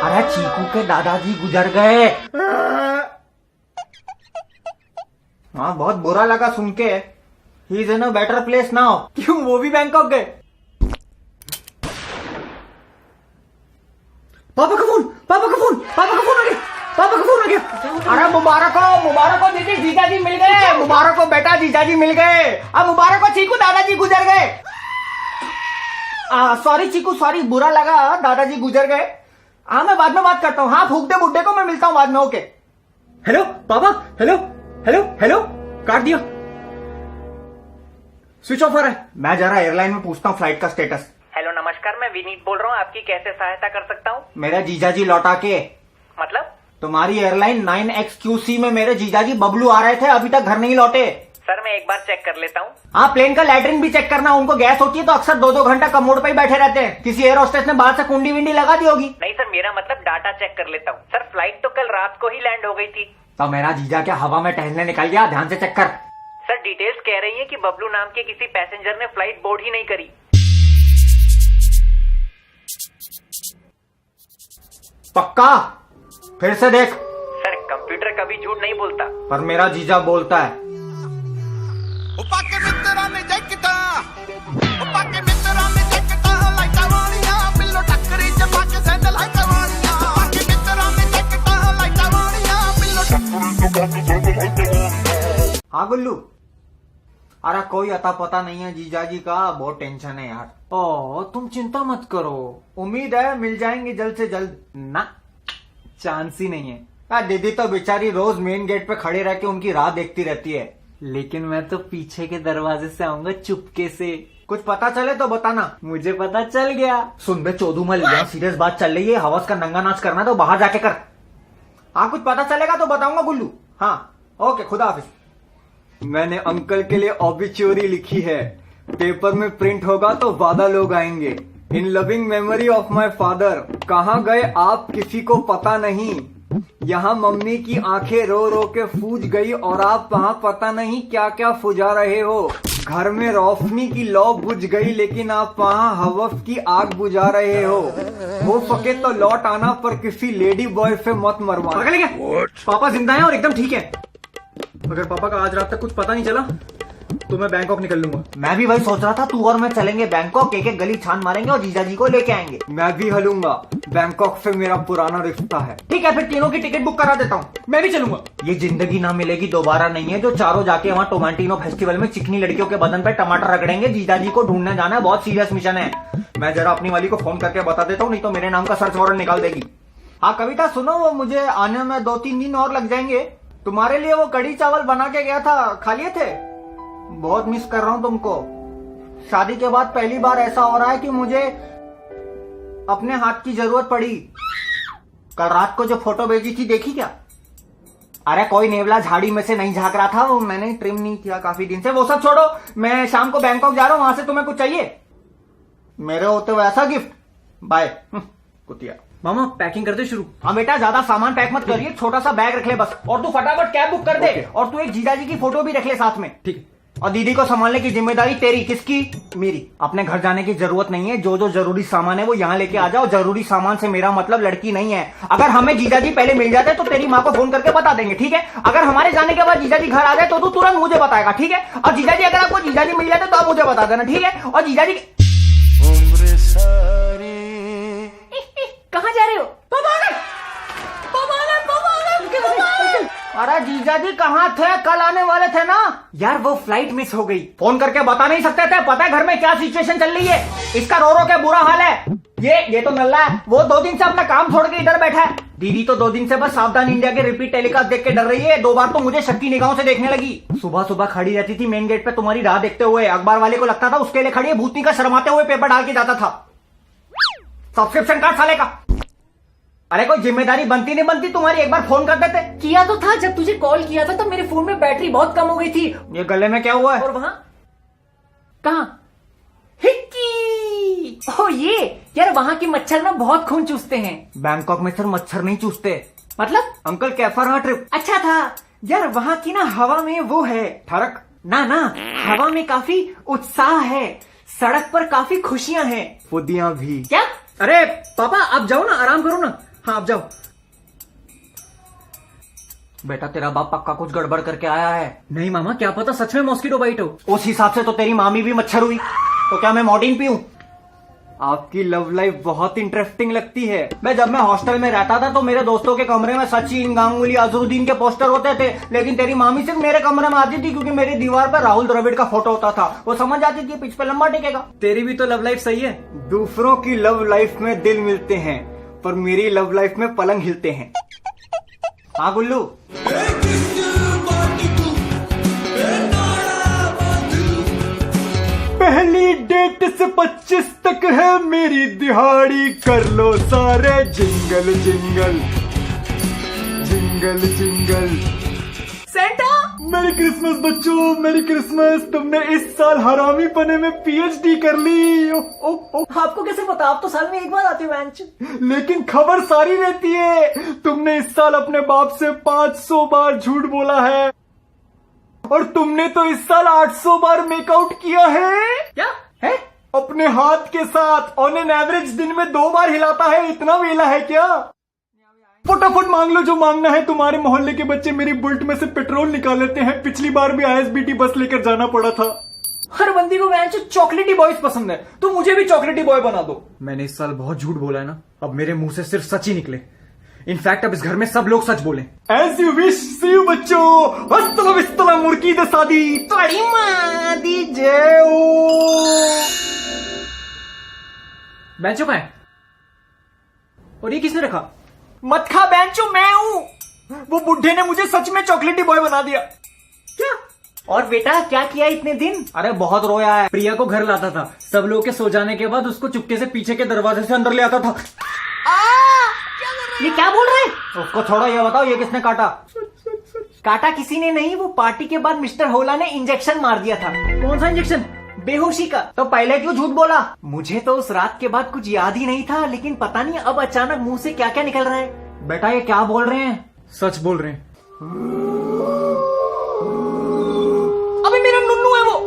अरे चीकू के दादाजी गुजर गए। हाँ बहुत बुरा लगा सुन के। He is in a better place now. क्यों, वो भी बैंकॉक गए? पापा का फोन आ गया। अरे मुबारक हो दीदी, जीजाजी मिल गए। मुबारक हो बेटा, जीजाजी मिल गए। अब मुबारक हो चीकू, दादाजी गुजर गए। सॉरी चीकू, सॉरी, बुरा लगा, दादाजी गुजर गए। हाँ मैं बाद में बात करता हूँ। हाँ फूक दे बुड्ढे को, मैं मिलता हूँ बाद में। ओके। हेलो पापा, हेलो। काट दिया, स्विच ऑफ हो रहा है। मैं जरा एयरलाइन में पूछता हूँ फ्लाइट का स्टेटस। हेलो नमस्कार, मैं विनीत बोल रहा हूँ। आपकी कैसे सहायता कर सकता हूँ? मेरा जीजाजी लौटा के। मतलब? तुम्हारी एयरलाइन 9XQC में मेरे जीजाजी बबलू आ रहे थे, अभी तक घर नहीं लौटे। सर मैं एक बार चेक कर लेता हूँ। हाँ प्लेन का लैट्रिन भी चेक करना। उनको गैस होती है तो अक्सर 2-2 घंटा कमोड पे ही बैठे रहते हैं। किसी एयर होस्टेस ने बाहर से कुंडी विंडी लगा दी होगी। नहीं सर, मेरा मतलब डाटा चेक कर लेता हूँ। सर फ्लाइट तो कल रात को ही लैंड हो गई थी। तो मेरा जीजा क्या हवा में टहलने निकल गया? ध्यान से चेक कर। सर डिटेल्स कह रही है कि बबलू नाम के किसी पैसेंजर ने फ्लाइट बोर्ड ही नहीं करी। पक्का? फिर से देख। सर कंप्यूटर कभी झूठ नहीं बोलता। पर मेरा जीजा बोलता है। हाँ गुल्लू। अरे कोई अता पता नहीं है जीजाजी का, बहुत टेंशन है यार। ओ तुम चिंता मत करो, उम्मीद है मिल जाएंगे जल्द से जल्द। ना चांस ही नहीं है। दीदी तो बेचारी रोज मेन गेट पे खड़ी रह के उनकी राह देखती रहती है। लेकिन मैं तो पीछे के दरवाजे से आऊंगा चुपके से। कुछ पता चले तो बताना। मुझे पता चल गया। सुन बे चोदूमल, यहाँ सीरियस बात चल रही है। हवस का नंगा नाच करना तो बाहर जाके कर। हाँ कुछ पता चलेगा तो बताऊंगा गुल्लू। हाँ ओके, खुदा हाफिज। मैंने अंकल के लिए ऑबिच्योरी लिखी है। पेपर में प्रिंट होगा तो ज्यादा लोग आएंगे। इन loving memory of my father. कहाँ गए आप किसी को पता नहीं। यहाँ मम्मी की आंखें रो रो के फूज गई और आप वहाँ पता नहीं क्या क्या फुजा रहे हो। घर में रोशनी की लौ बुझ गई लेकिन आप वहाँ हवस की आग बुझा रहे हो सके तो लौट आना पर किसी लेडी बॉय से मत मरवाना। पापा जिंदा है और एकदम ठीक है। अगर पापा का आज रात तक कुछ पता नहीं चला तो मैं बैंकॉक निकल लूंगा। मैं भी वही सोच रहा था, तू और मैं चलेंगे बैंकॉक, एक एक गली छान मारेंगे और जीजा जी को लेके आएंगे। मैं भी हलूंगा, बैंकॉक से मेरा पुराना रिश्ता है। ठीक है, फिर तीनों की टिकट बुक करा देता हूँ। मैं भी चलूंगा। ये जिंदगी ना मिलेगी दोबारा नहीं है जो चारों जाके वहाँ टोमाटिनो फेस्टिवल में चिकनी लड़कियों के बदन पे टमाटर रगड़ेंगे। जीजा जी को ढूंढने जाना है, बहुत सीरियस मिशन है। मैं जरा अपनी वाली को फोन करके बता देता हूँ, नहीं तो मेरे नाम का सर्च वारंट निकाल देगी। हाँ कविता सुनो, वो मुझे आने में 2-3 दिन और लग जाएंगे। तुम्हारे लिए वो कढ़ी चावल बना के गया था, खा लिए थे? बहुत मिस कर रहा हूं तुमको। शादी के बाद पहली बार ऐसा हो रहा है कि मुझे अपने हाथ की जरूरत पड़ी। कल रात को जो फोटो भेजी थी देखी क्या? अरे कोई नेवला झाड़ी में से नहीं झांक रहा था, वो मैंने ट्रिम नहीं किया काफी दिन से। वो सब छोड़ो, मैं शाम को बैंकॉक जा रहा हूं, वहां से तुम्हें कुछ चाहिए? मेरे होते हुए ऐसा गिफ्ट? बाय कुतिया। मामा पैकिंग कर दे शुरू। हाँ बेटा, ज्यादा सामान पैक मत करिए, छोटा सा बैग रख ले बस। और तू फटाफट कैब बुक कर दे। और तू एक जीजाजी की फोटो भी रख ले साथ में। ठीक है। और दीदी को संभालने की जिम्मेदारी तेरी। किसकी? मेरी। अपने घर जाने की जरूरत नहीं है, जो जो जरूरी सामान है वो यहाँ लेके आ जाओ। जरूरी सामान से मेरा मतलब लड़की नहीं है। अगर हमें जीजाजी पहले मिल जाते तो तेरी माँ को फोन करके बता देंगे, ठीक है? अगर हमारे जाने के बाद जीजाजी घर आ जाए तो तू तुरंत मुझे बताएगा, ठीक है? और जीजाजी अगर आपको जीजाजी मिल जाते तो आप मुझे बता देना, ठीक है? और जीजाजी कहाँ जा रहे हो? अरे जीजाजी कहाँ थे? कल आने वाले थे ना यार, वो फ्लाइट मिस हो गई। फोन करके बता नहीं सकते थे? पता है घर में क्या सिचुएशन चल रही है? इसका रो रो के बुरा हाल है। ये तो नल्ला है, वो 2 दिन से अपना काम छोड़ के इधर बैठा है। दीदी तो 2 दिन से बस सावधान इंडिया के रिपीट टेलीकास्ट देख के डर रही है। 2 बार तो मुझे शक्की निगाहों से देखने लगी। सुबह सुबह खड़ी रहती थी मेन गेट पे तुम्हारी राह देखते हुए। अखबार वाले को लगता था उसके लिए खड़ी है, भूतनी का शर्माते हुए पेपर डाल के जाता था। सब्सक्रिप्शन कार्ड साले का। अरे कोई जिम्मेदारी बनती नहीं बनती तुम्हारी? एक बार फोन कर देते। किया तो था, जब तुझे कॉल किया था तो मेरे फोन में बैटरी बहुत कम हो गई थी। ये गले में क्या हुआ है? और वहां कहाँ? हिक्की। ओह ये यार, वहां के मच्छर ना बहुत खून चूसते हैं। बैंकॉक में सर मच्छर नहीं चूसते। मतलब? अंकल कैसा रहा ट्रिप? अच्छा था यार। वहां की ना हवा में वो है ठरक। ना हवा में काफी उत्साह है। सड़क पर काफी खुशियां हैं। फुदियां भी। क्या? अरे पापा आप जाओ ना, आराम करो ना। हाँ आप जाओ। बेटा तेरा बाप पक्का कुछ गड़बड़ करके आया है। नहीं मामा, क्या पता सच में मॉस्किटो बाइट हो। उस हिसाब से तो तेरी मामी भी मच्छर हुई। तो क्या मैं मॉर्टिन पीऊं? आपकी लव लाइफ बहुत इंटरेस्टिंग लगती है। जब मैं हॉस्टल में रहता था तो मेरे दोस्तों के कमरे में सचिन, गांगुली, अजरुद्दीन के पोस्टर होते थे, लेकिन तेरी मामी सिर्फ मेरे कमरे में आती थी क्योंकि मेरी दीवार पर राहुल द्रविड़ का फोटो होता था। वो समझ आती थी पिच पे लंबा टिकेगा। तेरी भी तो लव लाइफ सही है। दूसरों की लव लाइफ में दिल मिलते हैं, पर मेरी लव लाइफ में पलंग हिलते हैं। हाँ गुल्लू। पहली डेट से 25 तक है मेरी दिहाड़ी, कर लो सारे jingle jingle jingle jingle. Santa मेरी क्रिसमस बच्चों, मेरी क्रिसमस। तुमने इस साल हरामी पने में PhD कर ली। आपको कैसे पता? आप तो साल में एक बार आते हो बेंच। लेकिन खबर सारी रहती है। तुमने इस साल अपने बाप से 500 बार झूठ बोला है और तुमने तो इस साल 800 बार मेकआउट किया है। क्या है? अपने हाथ के साथ ऑन एन एवरेज दिन में 2 बार हिलाता है। इतना वेला है क्या? फटाफट मांग लो जो मांगना है। तुम्हारे मोहल्ले के बच्चे मेरी बुलेट में से पेट्रोल निकाल लेते हैं। पिछली बार भी ISBT बस लेकर जाना पड़ा था। हर बंदी को बेंच चॉकलेटी बॉयज पसंद है, तो मुझे भी चॉकलेटी बॉय बना दो। मैंने इस साल बहुत झूठ बोला है ना, अब मेरे मुंह से सिर्फ सच ही निकले। इनफैक्ट अब इस घर में सब लोग सच बोले। As you wish, see you बच्चों। हस्तला विस्तला मुर्गी दे शादी बड़ी मां दी जय। बेंचो का है? और ये किसने रखा? मत खा बेंचो, मैं हूं। वो बुढ़े ने मुझे सच में चॉकलेटी बॉय बना दिया। क्या? और बेटा क्या किया इतने दिन? अरे बहुत रोया है। प्रिया को घर लाता था, सब लोग के सो जाने के बाद उसको चुपके से पीछे के दरवाजे से अंदर ले आता था। ये क्या बोल रहे हैं? उसको छोड़ो, ये बताओ ये किसने काटा? काटा किसी ने नहीं, वो पार्टी के बाद मिस्टर होला ने इंजेक्शन मार दिया था। कौन सा इंजेक्शन? बेहोशी का। तो पहले क्यों झूठ बोला? मुझे तो उस रात के बाद कुछ याद ही नहीं था, लेकिन पता नहीं अब अचानक मुंह से क्या क्या निकल रहा है। बेटा ये क्या बोल रहे हैं? सच बोल रहे हैं। अबे मेरा नुन्नू है वो।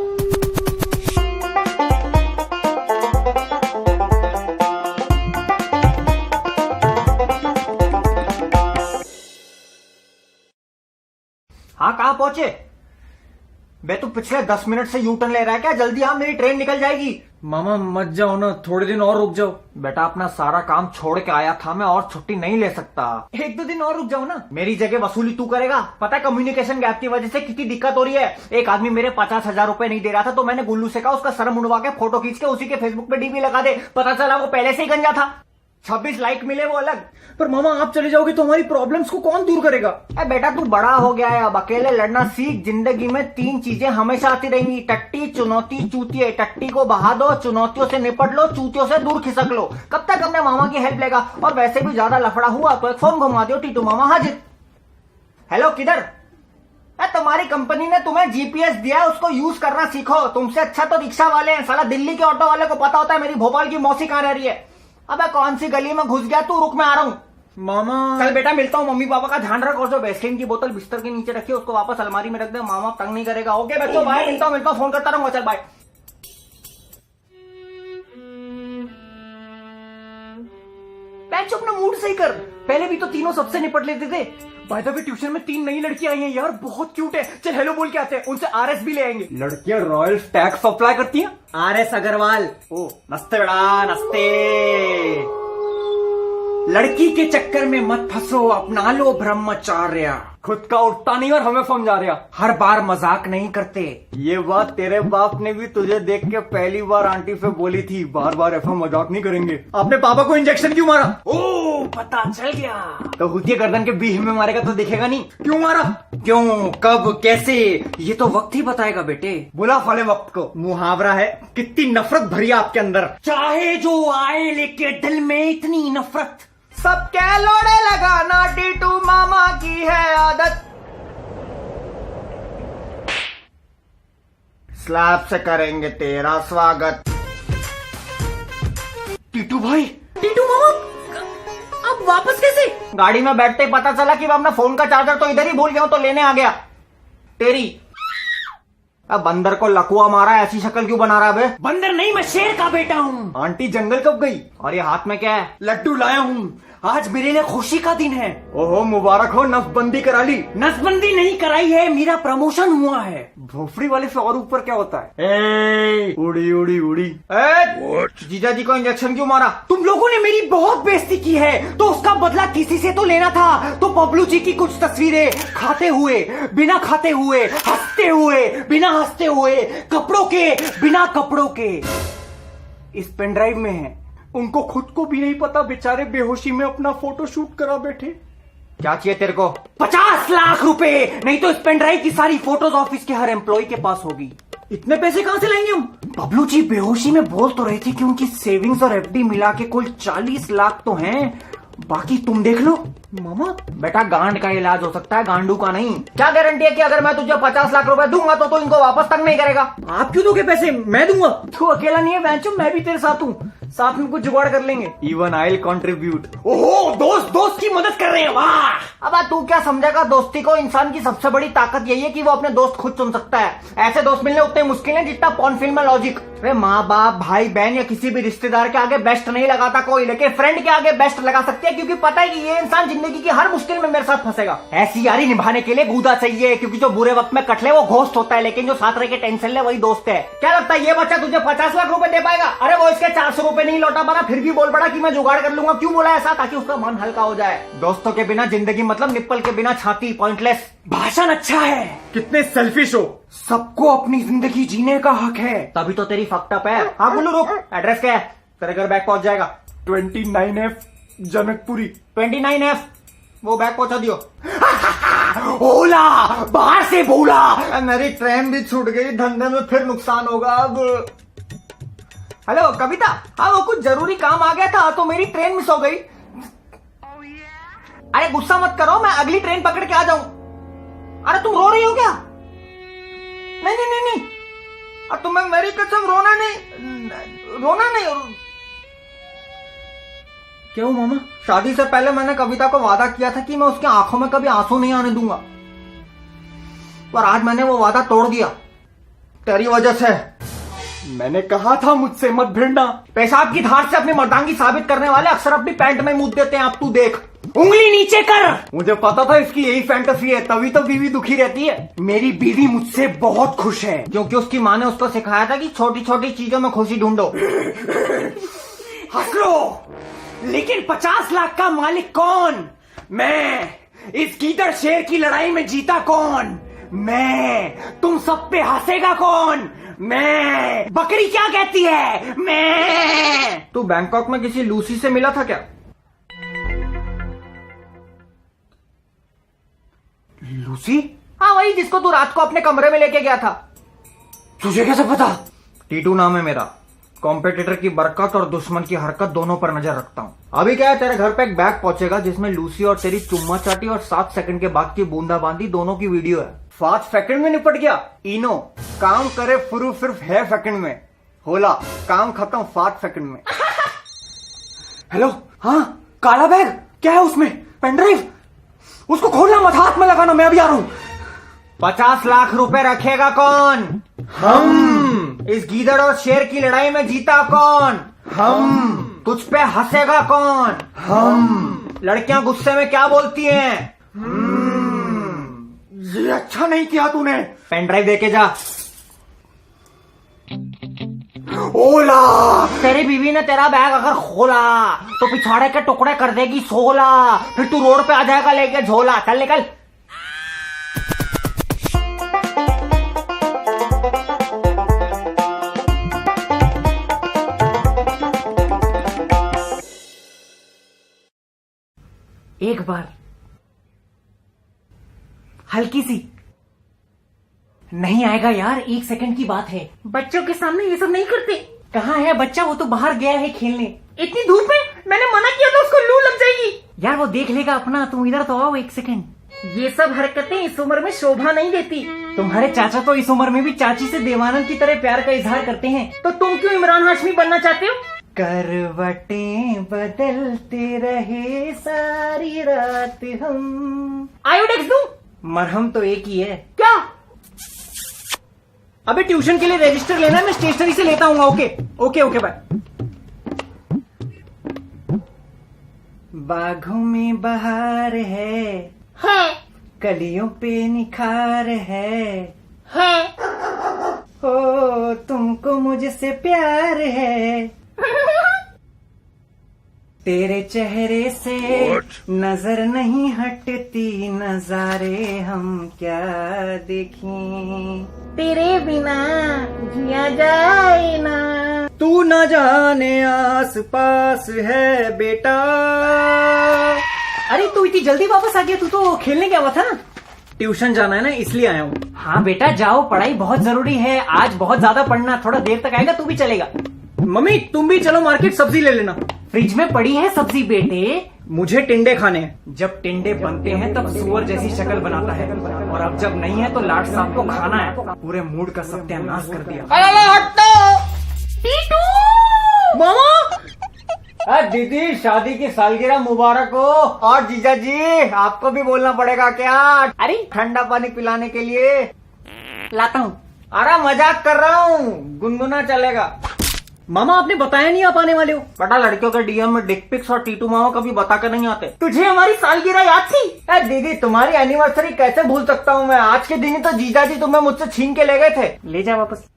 हाँ कहाँ पहुंचे? बे तू पिछले 10 मिनट से यू टर्न ले रहा है क्या? जल्दी हाँ, मेरी ट्रेन निकल जाएगी। मामा मत जाओ ना, थोड़े दिन और रुक जाओ। बेटा अपना सारा काम छोड़ के आया था मैं, और छुट्टी नहीं ले सकता। 1-2 दिन और रुक जाओ ना। मेरी जगह वसूली तू करेगा? पता है कम्युनिकेशन गैप की वजह से कितनी दिक्कत हो रही है। एक आदमी मेरे 50,000 रुपए नहीं दे रहा था, तो मैंने गुल्लू से कहा उसका सर मुंडवा के फोटो खींच के उसी के फेसबुक पे डीपी लगा दे। पता चला वो पहले से ही गंजा था। 26 लाइक मिले वो अलग। पर मामा आप चले जाओगे तो हमारी प्रॉब्लम्स को कौन दूर करेगा? बेटा तू बड़ा हो गया है, अब अकेले लड़ना सीख। जिंदगी में 3 चीजें हमेशा आती रहेंगी: टट्टी, चुनौती, चूतिए। टट्टी को बहा दो, चुनौतियों से निपट लो, चूतियों से दूर खिसक लो। कब तक अपने मामा की हेल्प लेगा? और वैसे भी ज्यादा लफड़ा हुआ तो एक फोन घुमा दो, टीटू मामा हाजिर। हेलो किधर? तुम्हारी कंपनी ने तुम्हें जीपीएस दिया है, उसको यूज करना सीखो। तुमसे अच्छा तो रिक्शा वाले हैं। साला दिल्ली के ऑटो वाले को पता होता है मेरी भोपाल की मौसी कहाँ रह रही है। अबे कौन सी गली में घुस गया तू? रुक मैं आ रहा हूँ। मामा चल बेटा मिलता हूँ। मम्मी पापा का ध्यान रख, और जो वेस्लिन की बोतल बिस्तर के नीचे रखी है उसको वापस अलमारी में रख दे। मामा तंग नहीं करेगा। ओके बच्चों बाय, मिलता हूँ, फोन करता रहूंगा। चल बाय। पैच अपना मूड सही कर। पहले भी तो तीनों सबसे निपट लेते थे। बाय द वे ट्यूशन में 3 नई लड़कियां आई हैं यार, बहुत क्यूट है। चल हेलो बोल के आते हैं, उनसे आरएस भी ले आएंगे। लड़कियां रॉयल टैक्स अप्लाई करती हैं? आरएस अग्रवाल। ओ नस्ते बेटा नस्ते। लड़की के चक्कर में मत फंसो, अपना लो ब्रह्मचार्य। खुद का उठता नहीं और हमें समझा रहा। हर बार मजाक नहीं करते। ये बात तेरे बाप ने भी तुझे देख के पहली बार आंटी से बोली थी। बार बार ऐसा मजाक नहीं करेंगे। आपने पापा को इंजेक्शन क्यों मारा? ओ पता चल गया। तो हुतिया गर्दन के बीच में मारेगा तो दिखेगा नहीं। क्यों मारा? क्यों, कब, कैसे, ये तो वक्त ही बताएगा बेटे। बुला फले वक्त को। मुहावरा है। कितनी नफरत भरी है आपके अंदर। चाहे जो आए लेके दिल में इतनी नफरत। सबके लोड़े लगाना टीटू मामा की है आदत। स्लैब से करेंगे तेरा स्वागत। टीटू भाई, टीटू मामा, अब वापस कैसे? गाड़ी में बैठते ही पता चला कि मैं अपना फोन का चार्जर तो इधर ही भूल गया हूं, तो लेने आ गया। तेरी अब बंदर को लकुआ मारा, ऐसी शक्ल क्यों बना रहा है? बंदर नहीं, मैं शेर का बेटा हूँ। आंटी जंगल कब गई? और ये हाथ में क्या है? लड्डू लाया हूँ, आज मेरे लिए खुशी का दिन है। ओहो मुबारक हो, नसबंदी करा ली। नसबंदी नहीं कराई है, मेरा प्रमोशन हुआ है। भोफड़ी वाले से और ऊपर क्या होता है? उड़ी उड़ी उड़ी। जीजा जी को इंजेक्शन क्यों मारा? तुम लोगों ने मेरी बहुत बेइज्जती की है, तो उसका बदला किसी से तो लेना था। तो बबलू जी की कुछ तस्वीरें, खाते हुए, बिना खाते हुए, हंसते हुए, बिना हंसते हुए, कपड़ों के, बिना कपड़ों के, इस पेन ड्राइव में है। उनको खुद को भी नहीं पता, बेचारे बेहोशी में अपना फोटो शूट करा बैठे। क्या चाहिए तेरे को? 50 लाख रुपए, नहीं तो इस पेन ड्राइव की सारी फोटोज ऑफिस के हर एम्प्लॉय के पास होगी। इतने पैसे कहां से लाएंगे हम? बबलू जी बेहोशी में बोल तो रहे थे कि उनकी सेविंग्स और एफडी मिला के कुल 40 लाख तो हैं, बाकी तुम देख लो। मामा बेटा गांड का इलाज हो सकता है, गांडू का नहीं। क्या गारंटी है कि अगर मैं तुझे 50 लाख रुपए दूंगा तो इनको वापस तक नहीं करेगा? आप क्यों दोगे पैसे? मैं दूंगा। तू अकेला नहीं है बैंचो, मैं भी तेरे साथ हूँ। साथ में कुछ जुगाड़ कर लेंगे। Even I will contribute. ओहो, दोस्त की मदद कर रहे हैं, वाह। अब तू क्या समझेगा दोस्ती को? इंसान की सबसे बड़ी ताकत यही है कि वो अपने दोस्त खुद चुन सकता है। ऐसे दोस्त मिलने उतने मुश्किल है जितना पॉर्न फिल्म में लॉजिक। अरे माँ बाप, भाई बहन या किसी भी रिश्तेदार के आगे बेस्ट नहीं लगाता कोई, लेकिन फ्रेंड के आगे बेस्ट लगा सकते हैं, क्योंकि पता है कि ये इंसान जिंदगी की हर मुश्किल में मेरे साथ फंसेगा। ऐसी यारी निभाने के लिए गूदा चाहिए, क्योंकि जो बुरे वक्त में कटले वो घोस्ट होता है, लेकिन जो साथ रह के टेंशन ले वही दोस्त है। क्या लगता है ये बच्चा तुझे 50 लाख रुपए दे पाएगा? अरे वो इसके 400 रुपए नहीं लौटा पाना, फिर भी बोल पड़ा कि मैं जुगाड़ कर लूंगा। क्यों बोला ऐसा? ताकि उसका मन हल्का हो जाए। दोस्तों के बिना जिंदगी मतलब निप्पल के बिना छाती, पॉइंटलेस। भाषण अच्छा है। कितने सेल्फिश हो। सबको अपनी जिंदगी जीने का हक है। तभी तो तेरी फक्ट अप है। हाँ बोलू रुक, एड्रेस क्या है? तेरे घर बैग पहुंच जाएगा। 29F जनकपुरी। 29F वो बैग पहुंचा दियो। ओला बाहर से बोला। मेरी ट्रेन भी छूट गई, धंधे में फिर नुकसान होगा अब। हेलो कविता, हाँ वो कुछ जरूरी काम आ गया था तो मेरी ट्रेन मिस हो गई। अरे गुस्सा मत करो, मैं अगली ट्रेन पकड़ के आ जाऊं। अरे तुम रो रही हो क्या? नहीं नहीं नहीं नहीं, और तुम्हें मेरी कसम रोना नहीं। क्यों मामा? शादी से पहले मैंने कविता को वादा किया था कि मैं उसकी आंखों में कभी आंसू नहीं आने दूंगा, पर आज मैंने वो वादा तोड़ दिया तेरी वजह से। मैंने कहा था मुझसे मत भिड़ना। पेशाब की धार से अपनी मर्दांगी साबित करने वाले अक्सर अपनी पैंट में मुद्द देते हैं। अब तू देख, उंगली नीचे कर। मुझे पता था इसकी यही फैंटेसी है, तभी तो बीवी दुखी रहती है। मेरी बीवी मुझसे बहुत खुश है क्योंकि उसकी माँ ने उसको सिखाया था कि छोटी छोटी चीजों में खुशी ढूंढो। हंस लो, लेकिन 50 लाख का मालिक कौन? मैं। इस गीदड़ शेर की लड़ाई में जीता कौन? मैं। तुम सब पे हंसेगा कौन? मैं। बकरी क्या कहती है? मैं। तू बैंकॉक में किसी लूसी से मिला था क्या? लूसी? हाँ वही, जिसको तू रात को अपने कमरे में लेके गया था। तुझे कैसे पता? टीटू नाम है मेरा। कॉम्पिटिटर की बरकत और दुश्मन की हरकत दोनों पर नजर रखता हूँ। अभी क्या है, तेरे घर पे एक बैग पहुंचेगा जिसमें लूसी और तेरी चुम्मा चाटी और 7 सेकंड के बाद की बूंदाबांदी दोनों की वीडियो है। 5 सेकंड में निपट गया। इनो काम करे फुरू सिर्फ 6 सेकंड में। होला काम खत्म 5 सेकंड में। हेलो, हाँ काला बैग, क्या है उसमें? पेनड्राइव? उसको खोलना मत, हाथ में लगाना, मैं अभी आ रहा हूं। 50 लाख रुपए रखेगा कौन? हम। इस गीदड़ और शेर की लड़ाई में जीता कौन? हम। तुझ पे हंसेगा कौन? हम। लड़कियां गुस्से में क्या बोलती हैं? ये अच्छा नहीं किया तूने। पेन ड्राइव देके जा। ओला, तेरी बीवी ने तेरा बैग अगर खोला तो पिछाड़े के टुकड़े कर देगी 16। फिर तू रोड पे आ जाएगा लेके झोला। चल निकल। एक बार हल्की सी। नहीं आएगा यार, 1 सेकंड की बात है। बच्चों के सामने ये सब नहीं करते। कहाँ है बच्चा? वो तो बाहर गया है खेलने। इतनी धूप में मैंने मना किया था, उसको लू लग जाएगी। यार वो देख लेगा अपना, तुम इधर तो आओ 1 सेकंड। ये सब हरकतें इस उम्र में शोभा नहीं देती। तुम्हारे चाचा तो इस उम्र में भी चाची से देवानंद की तरह प्यार का इजहार करते हैं, तो तुम क्यों इमरान हाशमी बनना चाहते हो? करवटें बदलते रहे सारी रात हम। आयोडेक्स दूं? मरहम तो एक ही है। क्या? अबे ट्यूशन के लिए रजिस्टर लेना है, मैं स्टेशनरी से लेता हूँ। Okay okay okay bye. बागों में बहार है कलियों पे निखार है हो तुमको मुझसे प्यार है। तेरे चेहरे से नजर नहीं हटती, नजारे हम क्या देखें, तेरे बिना जिया जाए ना। तू न जाने आस पास है बेटा। अरे तू इतनी जल्दी वापस आ गया? तू तो खेलने गया हुआ था ना। ट्यूशन जाना है ना, इसलिए आया हूँ। हाँ बेटा जाओ, पढ़ाई बहुत जरूरी है। आज बहुत ज्यादा पढ़ना, थोड़ा देर तक आएगा, तू भी चलेगा। मम्मी तुम भी चलो मार्केट, सब्जी ले लेना। फ्रिज में पड़ी है सब्जी बेटे। मुझे टिंडे खाने हैं। जब टिंडे बनते हैं तब सुअर जैसी शक्ल बनाता है, और अब जब नहीं है तो लाट साहब को खाना है। पूरे मूड का सत्यानाश कर दिया। मामा दीदी शादी की सालगिरह मुबारक हो। और जीजा जी आपको भी बोलना पड़ेगा क्या? अरे ठंडा पानी पिलाने के लिए लाता हूँ। अरे मजाक कर रहा हूँ, गुनगुना चलेगा। मामा आपने बताया नहीं आप आने वाले हो। बेटा लड़कियों के डीएम में डिक पिक्स और टीटू मामा कभी बता कर नहीं आते। तुझे हमारी सालगिरह याद थी? दीदी तुम्हारी एनिवर्सरी कैसे भूल सकता हूँ मैं? आज के दिन ही तो जीजा जी तुम्हें मुझसे छीन के ले गए थे। ले जा वापस।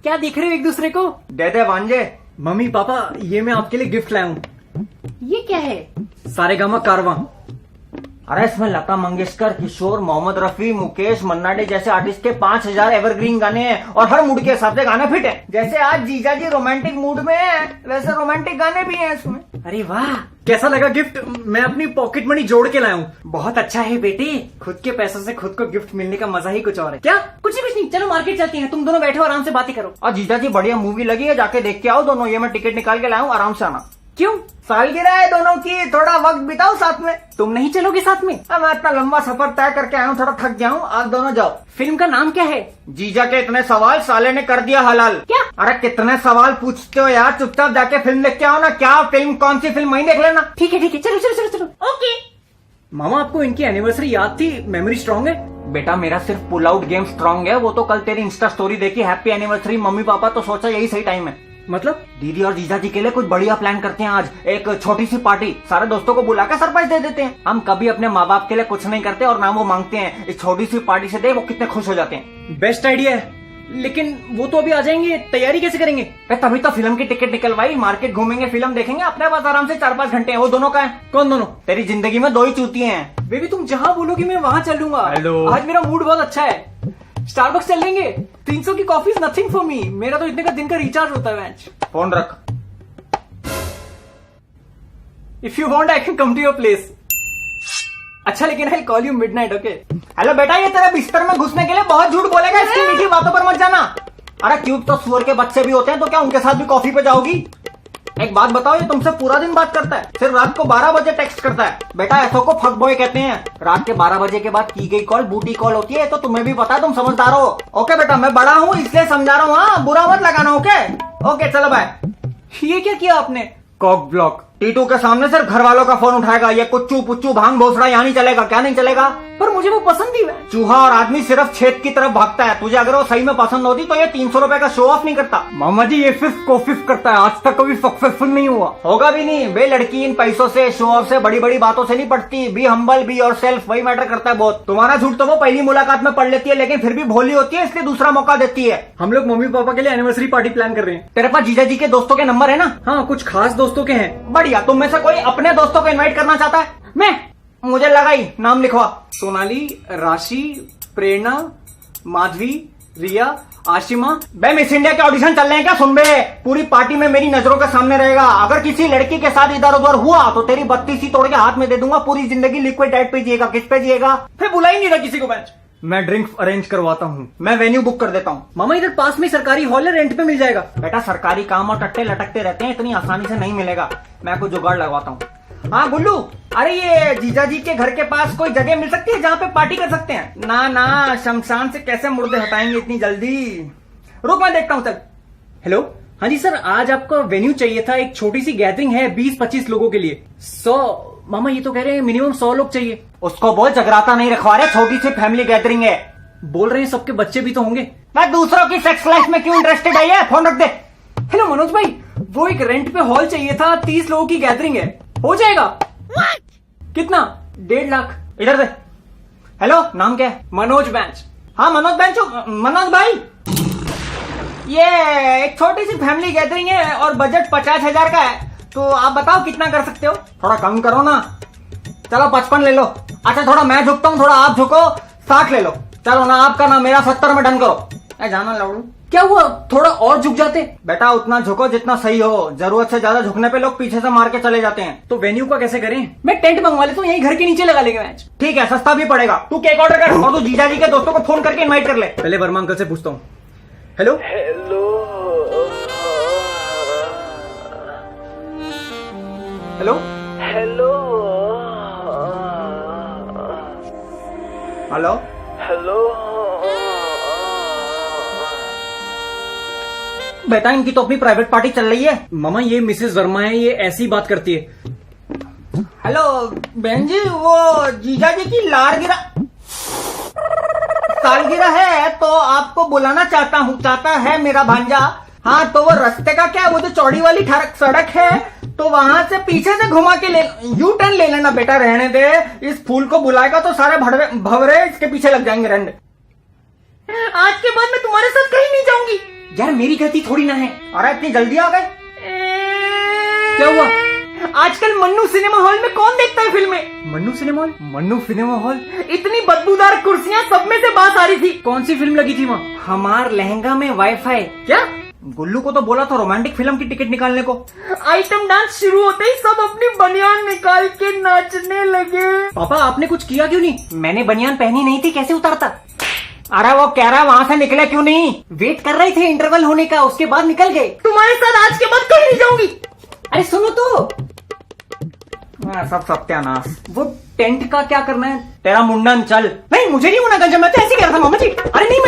क्या देख रहे हो एक दूसरे को? दे दे भांजे। मम्मी पापा ये मैं आपके लिए गिफ्ट लाया हूँ। ये क्या है? सारेगामा कारवां। अरे इसमें लता मंगेशकर, किशोर, मोहम्मद रफी, मुकेश, मन्ना डे जैसे आर्टिस्ट के 5000 एवरग्रीन गाने हैं और हर मूड के हिसाब से गाने फिट है। जैसे आज जीजा जी रोमांटिक मूड में है, वैसे रोमांटिक गाने भी हैं इसमें। अरे वाह, कैसा लगा गिफ्ट? मैं अपनी पॉकेट मनी जोड़ के लाया हूँ। बहुत अच्छा है बेटे, खुद के पैसों से खुद को गिफ्ट मिलने का मजा ही कुछ और है। क्या? कुछ नहीं, चलो मार्केट चलते हैं, तुम दोनों बैठे हो आराम से बातें करो। और जीजा जी बढ़िया मूवी लगी है, जाके देख के आओ दोनों। ये मैं टिकट निकाल के लाया हूँ, आराम से आना। क्यों? सालगिरह है दोनों की, थोड़ा वक्त बिताओ साथ में। तुम नहीं चलोगे साथ में? अब मैं इतना लंबा सफर तय करके आया हूँ, थोड़ा थक गया हूँ, आप दोनों जाओ। फिल्म का नाम क्या है? जीजा के इतने सवाल, साले ने कर दिया हलाल। क्या? अरे कितने सवाल पूछते हो यार, चुपचाप जाके फिल्म देख के आओ ना। क्या फिल्म, कौन सी फिल्म, वही देख लेना। ठीक है, चलो चलो चलो चलो। ओके। मामा, आपको इनकी एनिवर्सरी याद थी? मेमोरी स्ट्रांग है? बेटा मेरा सिर्फ पुल आउट गेम स्ट्रांग है। वो तो कल तेरी इंस्टा स्टोरी देखी, हैप्पी एनिवर्सरी मम्मी पापा, तो सोचा यही सही टाइम है। मतलब? दीदी और जीजा जी के लिए कुछ बढ़िया प्लान करते हैं आज। एक छोटी सी पार्टी, सारे दोस्तों को बुला कर सरप्राइज दे देते हैं। हम कभी अपने माँ बाप के लिए कुछ नहीं करते और ना वो मांगते हैं। इस छोटी सी पार्टी से देख वो कितने खुश हो जाते हैं। बेस्ट आइडिया है, लेकिन वो तो अभी आ जाएंगे, तैयारी कैसे करेंगे? तभी तो फिल्म की टिकट निकलवाई, मार्केट घूमेंगे, फिल्म देखेंगे, अपने पास आराम से 4-5 घंटे हैं। वो दोनों का है। कौन दोनों? तेरी जिंदगी में 2 ही चूतिए हैं। बेबी तुम जहाँ बोलोगी मैं वहाँ चलूंगा। हेलो। आज मेरा मूड बहुत अच्छा है, स्टारबक्स चल लेंगे। 300 की coffee is nothing for me, मेरा तो इतने का दिन का रिचार्ज होता है। मैच फोन रख। If you want I can come to your place. अच्छा, लेकिन I call you midnight, okay? Hello बेटा, ये तेरे बिस्तर में घुसने के लिए बहुत झूठ बोलेगा, इसकी मीठी बातों पर मत जाना। अरे क्यूट तो सुअर के बच्चे भी होते हैं, तो क्या उनके साथ भी कॉफी पे जाओगी? एक बात बताओ, ये तुमसे पूरा दिन बात करता है, सिर्फ रात को 12 बजे टेक्स्ट करता है। बेटा ऐसो को फक बॉय कहते हैं। रात के 12 बजे के बाद की गई कॉल बूटी कॉल होती है, तो तुम्हें भी पता है, तुम समझदार हो। ओके बेटा, मैं बड़ा हूँ इसलिए समझा रहा हूँ, हाँ बुरा मत लगाना। ओके चलो बाय। ये क्या किया आपने? Cock block. टीटू के सामने सिर्फ घर वालों का फोन उठाएगा। ये कुच्चू पुच्चू भांग भोसड़ा यहाँ नहीं चलेगा। क्या नहीं चलेगा? पर मुझे वो पसंद ही है। चूहा और आदमी सिर्फ छेद की तरफ भागता है। तुझे अगर वो सही में पसंद होती तो ये 300 रुपए का शो ऑफ नहीं करता। मामा जी ये फिफ्थ को फिफ्थ करता है, आज तक कभी सक्सेसफुल नहीं हुआ। होगा भी नहीं बे। लड़की इन पैसों से, शो ऑफ से, बड़ी बड़ी बातों से नहीं पड़ती। Be humble, be your self, वही मैटर करता है बहुत। तुम्हारा झूठ तो वो पहली मुलाकात में पढ़ लेती है, लेकिन फिर भी भोली होती है, इसलिए दूसरा मौका देती है। हम लोग मम्मी पापा के लिए एनिवर्सरी पार्टी प्लान कर रहे हैं। तेरे पास जीजा जी के दोस्तों के नंबर है ना? हाँ, कुछ खास दोस्तों के हैं। बढ़िया। तुम में से कोई अपने दोस्तों को इनवाइट करना चाहता है? मैं? मुझे लगा ही। नाम लिखवा। सोनाली, राशि, प्रेरणा, माधवी, रिया, आशिमा। बे मिस इंडिया के ऑडिशन चल रहे हैं क्या? सुन बे, पूरी पार्टी में मेरी नजरों के सामने रहेगा। अगर किसी लड़की के साथ इधर उधर हुआ तो तेरी 32 तोड़ के हाथ में दे दूंगा। पूरी जिंदगी लिक्विड डाइट पे जिएगा। किस पे जिएगा? फिर बुला ही नहीं रहा किसी को। मैच मैं ड्रिंक्स अरेंज करवाता हूँ। मैं वेन्यू बुक कर देता हूँ। मामा इधर पास में सरकारी हॉल है, रेंट पे मिल जाएगा। बेटा सरकारी काम और टट्टे लटकते रहते हैं, इतनी आसानी से नहीं मिलेगा। मैं कोई जुगाड़ लगवाता हूँ। हाँ गुल्लू, अरे ये जीजा जी के घर के पास कोई जगह मिल सकती है जहाँ पे पार्टी कर सकते हैं? ना, शमशान से कैसे मुर्दे हटाएंगे इतनी जल्दी। रुक मैं देखता हूँ, चल। हेलो, हाँ जी सर, आज आपको वेन्यू चाहिए था। एक छोटी सी गैदरिंग है 20-25 लोगों के लिए। 100? मामा ये तो कह रहे हैं मिनिमम 100 लोग चाहिए। उसको बोल जगराता नहीं रखवा रहे, छोटी सी फैमिली गैदरिंग है। बोल रहे हैं सबके बच्चे भी तो होंगे। मैं दूसरों की सेक्स लाइफ में क्यों इंटरेस्टेड है? फोन रख दे। हेलो मनोज भाई, वो एक रेंट पे हॉल चाहिए था, 30 लोगों की गैदरिंग है, हो जाएगा? कितना? 1.5 लाख। इधर से। हेलो, नाम क्या है? मनोज बेंच। हाँ मनोज बेंच। मनोज भाई, ये एक छोटी सी फैमिली गैदरिंग है और बजट 50,000 का है, तो आप बताओ कितना कर सकते हो? थोड़ा कम करो ना। चलो 55 ले लो। अच्छा थोड़ा मैं झुकता हूँ, थोड़ा आप झुको, 60 ले लो। चलो ना आपका ना मेरा, 70 में डन करो। जाना लौड़ू। क्या हुआ, थोड़ा और झुक जाते? बेटा उतना झुको जितना सही हो। जरूरत से ज्यादा झुकने पे लोग पीछे से मार के चले जाते हैं। तो वेन्यू का कैसे करें? मैं टेंट मंगवा लेता हूँ, यही घर के नीचे लगा लेंगे मैच। ठीक है, सस्ता भी पड़ेगा। तू केक ऑर्डर कर और तू जीजा जी के दोस्तों को फोन करके इनवाइट कर ले। पहले वर्मा अंकल से पूछता हूँ। Hello hello hello hello hello hello. बेटा इनकी तो अपनी प्राइवेट पार्टी चल रही है। मामा ये मिसेस वर्मा है, ये ऐसी बात करती है। हेलो बहन जी, वो जीजा जी की सालगिरह है तो आपको बुलाना चाहता है मेरा भांजा। हाँ तो वो रास्ते का क्या, वो जो चौड़ी वाली सड़क है तो वहां से पीछे से घुमा के यू टर्न ले लेना। बेटा रहने दे, इस फूल को बुलाएगा तो सारे भवरे इसके पीछे लग जाएंगे। रहने आज के बाद मैं तुम्हारे साथ कहीं नहीं जाऊंगी। यार मेरी गलती थोड़ी ना है। अरे इतनी जल्दी आ गए? क्या हुआ? आजकल मन्नू सिनेमा हॉल में कौन देखता है फिल्में? Mannu cinema hall? Mannu cinema hall? इतनी बदबूदार कुर्सियां, सब में से बात आ रही थी। कौन सी फिल्म लगी थी वहाँ? हमार लहंगा में वाईफाई। क्या? गुल्लू को तो बोला था रोमांटिक फिल्म की टिकट निकालने को। आइटम डांस शुरू होते ही सब अपनी बनियान निकाल के नाचने लगे। पापा आपने कुछ किया क्यों नहीं? मैंने बनियान पहनी नहीं थी, कैसे उतारता? अरे वो कह रहा वहां से निकले क्यों नहीं? वेट कर रहे थे इंटरवल होने का, उसके बाद निकल गए। तुम्हारे साथ आज के बाद कहीं नहीं जाऊंगी। अरे सुनो तो, सब सत्यानाश। वो टेंट का क्या करना है? तेरा मुंडन चल। नहीं मुझे नहीं होना गंजा, मैं तो ऐसे कह रहा था मामा जी। अरे नहीं